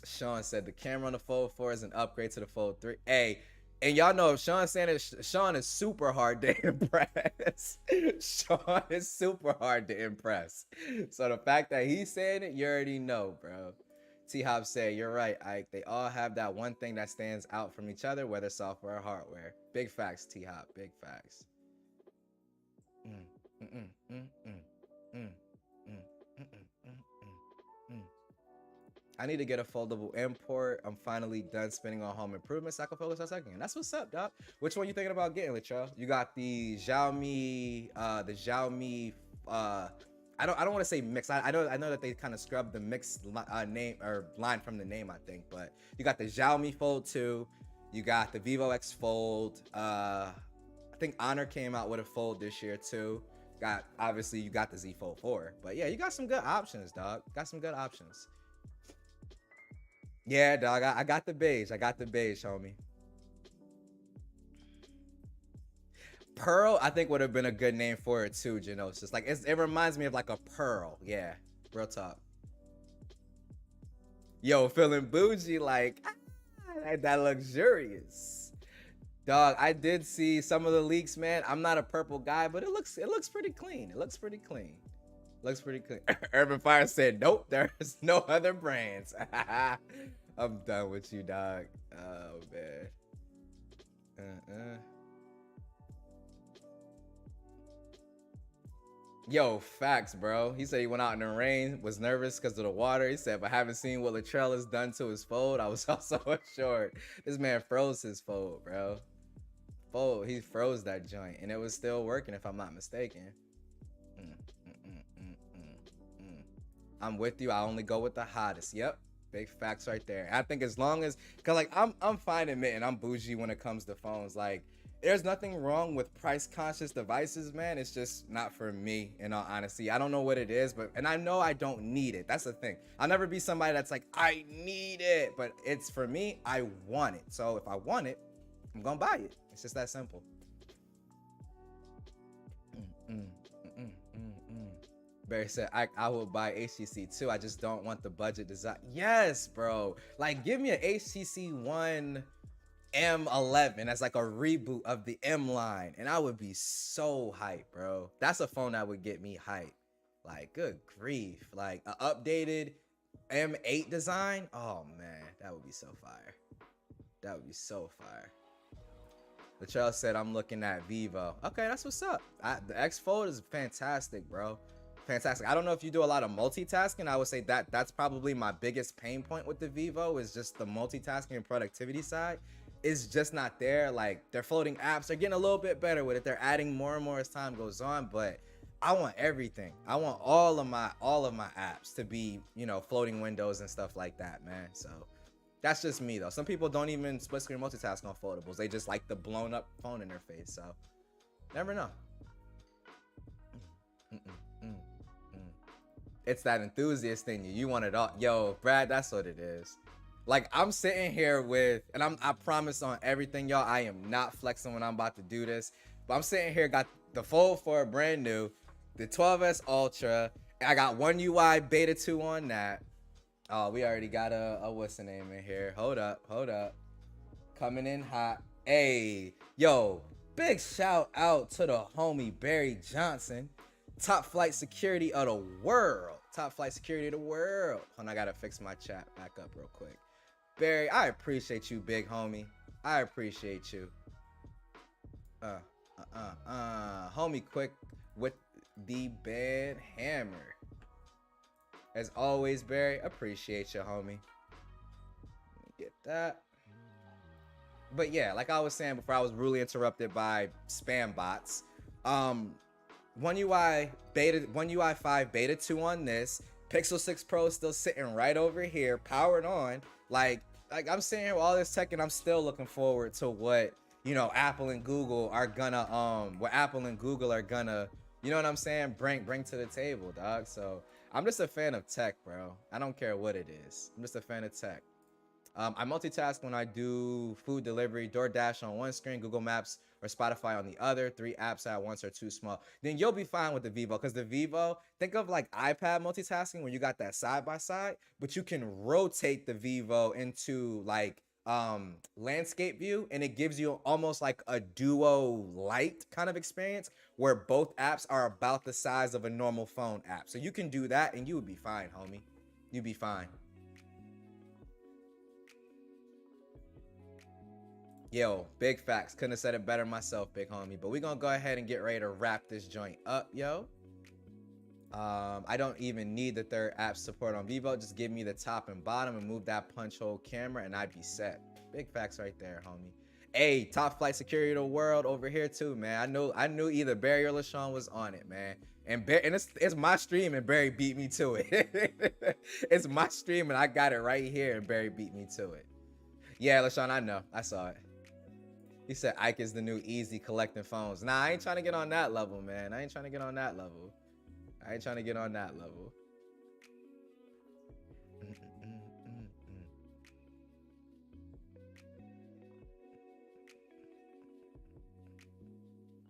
Sean said the camera on the Fold 4 is an upgrade to the Fold 3. Hey, and y'all know if Sean's saying it, Sean is super hard to impress. Sean is super hard to impress. So the fact that he's saying it, you already know, bro. T-Hop said, you're right, Ike. They all have that one thing that stands out from each other, whether software or hardware. Big facts, T-Hop. Big facts. I need to get a foldable import. I'm finally done spending on home improvements. I can focus on second. That's what's up, dog. Which one you thinking about getting, Latrell? You got the Xiaomi, I don't want to say mix. I know that they kind of scrubbed the mix name or line from the name, I think. But you got the Xiaomi Fold 2. You got the Vivo X Fold. I think Honor came out with a Fold this year too. Obviously you got the Z Fold 4. But yeah, you got some good options, dog. Got some good options. Yeah, dog, I got the beige. I got the beige, homie. Pearl, I think, would have been a good name for it too, Genosis. Like, it reminds me of like a pearl. Yeah, real talk. Yo, feeling bougie, like, that luxurious. Dog, I did see some of the leaks, man. I'm not a purple guy, but it looks pretty clean. It looks pretty clean. Looks pretty clean. Urban Fire said, nope, there's no other brands. I'm done with you, dog. Oh, man. Yo, facts, bro. He said he went out in the rain, was nervous because of the water. He said, but having seen what Latrell has done to his Fold, I was also assured. This man froze his Fold, bro. He froze that joint, and it was still working, if I'm not mistaken. I'm with you. I only go with the hottest. Yep. Big facts right there. I think as long as, cause like I'm fine admitting I'm bougie when it comes to phones. Like, there's nothing wrong with price conscious devices, man. It's just not for me, in all honesty. I don't know what it is, and I know I don't need it. That's the thing. I'll never be somebody that's like, I need it, but it's for me, I want it. So if I want it, I'm gonna buy it. It's just that simple. Barry said, I will buy HTC too. I just don't want the budget design. Yes, bro. Like, give me an HTC One M11 as like a reboot of the M line, and I would be so hyped, bro. That's a phone that would get me hyped. Like, good grief. Like, an updated M8 design. Oh, man. That would be so fire. That would be so fire. Latrell said, I'm looking at Vivo. Okay, that's what's up. The X Fold is fantastic, bro. Fantastic. I don't know if you do a lot of multitasking. I would say that's probably my biggest pain point with the Vivo, is just the multitasking and productivity side is just not there. Like, they're floating apps. They're getting a little bit better with it. They're adding more and more as time goes on, but I want everything. I want all of my apps to be, floating windows and stuff like that, man. So that's just me, though. Some people don't even split screen multitask on foldables. They just like the blown up phone interface. So never know. It's that enthusiast thing. You want it all. Yo, Brad, that's what it is. Like, I'm sitting here with, and I promise on everything, y'all, I am not flexing when I'm about to do this, but I'm sitting here, got the Fold 4 brand new, the 12S Ultra, I got One UI Beta 2 on that, Oh, we already got a what's the name in here. Hold up, hold up. Coming in hot. Hey, yo, big shout out to the homie Barry Johnson, top flight security of the world. Top flight security of the world. Hold on, I gotta fix my chat back up real quick. Barry, I appreciate you, big homie. I appreciate you. Homie, quick with the bad hammer. As always, Barry, appreciate you, homie. Get that. But yeah, like I was saying before, I was rudely interrupted by spam bots. One UI 5 beta 2 on this. Pixel 6 Pro is still sitting right over here, powered on. Like I'm sitting here with all this tech, and I'm still looking forward to what, you know, Apple and Google are gonna you know what I'm saying, bring to the table, dog. So I'm just a fan of tech, bro. I don't care what it is. I'm just a fan of tech. I multitask when I do food delivery, DoorDash on one screen, Google Maps or Spotify on the other. 3 apps at once are too small. Then you'll be fine with the Vivo, because the Vivo, think of like iPad multitasking where you got that side by side, but you can rotate the Vivo into like landscape view, and it gives you almost like a duo light kind of experience where both apps are about the size of a normal phone app. So you can do that and you would be fine, homie. You'd be fine. Yo, big facts. Couldn't have said it better myself, big homie. But we're gonna go ahead and get ready to wrap this joint up, yo. I don't even need the third app support on Vivo. Just give me the top and bottom and move that punch hole camera and I'd be set. Big facts right there, homie. Hey, top flight security of the world over here too, man. I knew either Barry or LaShawn was on it, man. And it's my stream and Barry beat me to it. It's my stream and I got it right here and Barry beat me to it. Yeah, LaShawn, I know. I saw it. He said Ike is the new easy collecting phones. Nah, I ain't trying to get on that level, man. I ain't trying to get on that level.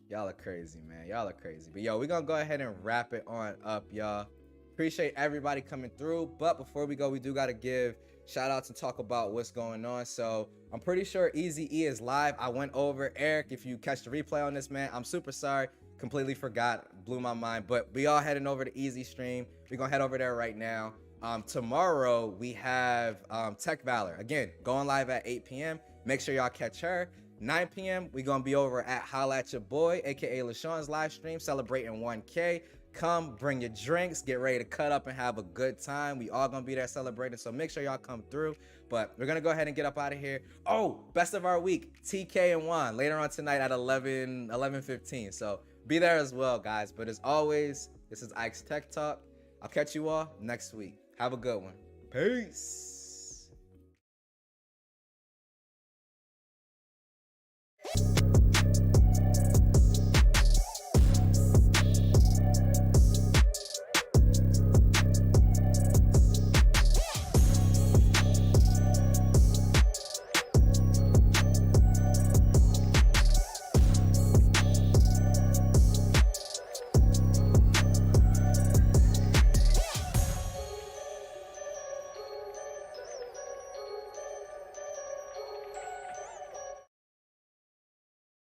Y'all are crazy, man. Y'all are crazy. But yo, we're gonna go ahead and wrap it on up, y'all. Appreciate everybody coming through. But before we go, we do gotta give shout outs and talk about what's going on. So I'm pretty sure Easy E is live. I went over. Eric, if you catch the replay on this, man, I'm super sorry. Completely forgot. Blew my mind. But we all heading over to Easy Stream. We're gonna head over there right now. Tomorrow we have Tech Valor. Again, going live at 8 p.m. Make sure y'all catch her. 9 p.m. we're gonna be over at Holla at Your Boy, aka LaShawn's live stream, celebrating 1K. Come, bring your drinks, get ready to cut up and have a good time. We all gonna be there celebrating, so make sure y'all come through. But we're gonna go ahead and get up out of here. Oh, best of our week, TK and Juan, later on tonight at 11:15. So be there as well, guys. But as always, this is Ike's Tech Talk. I'll catch you all next week. Have a good one. Peace.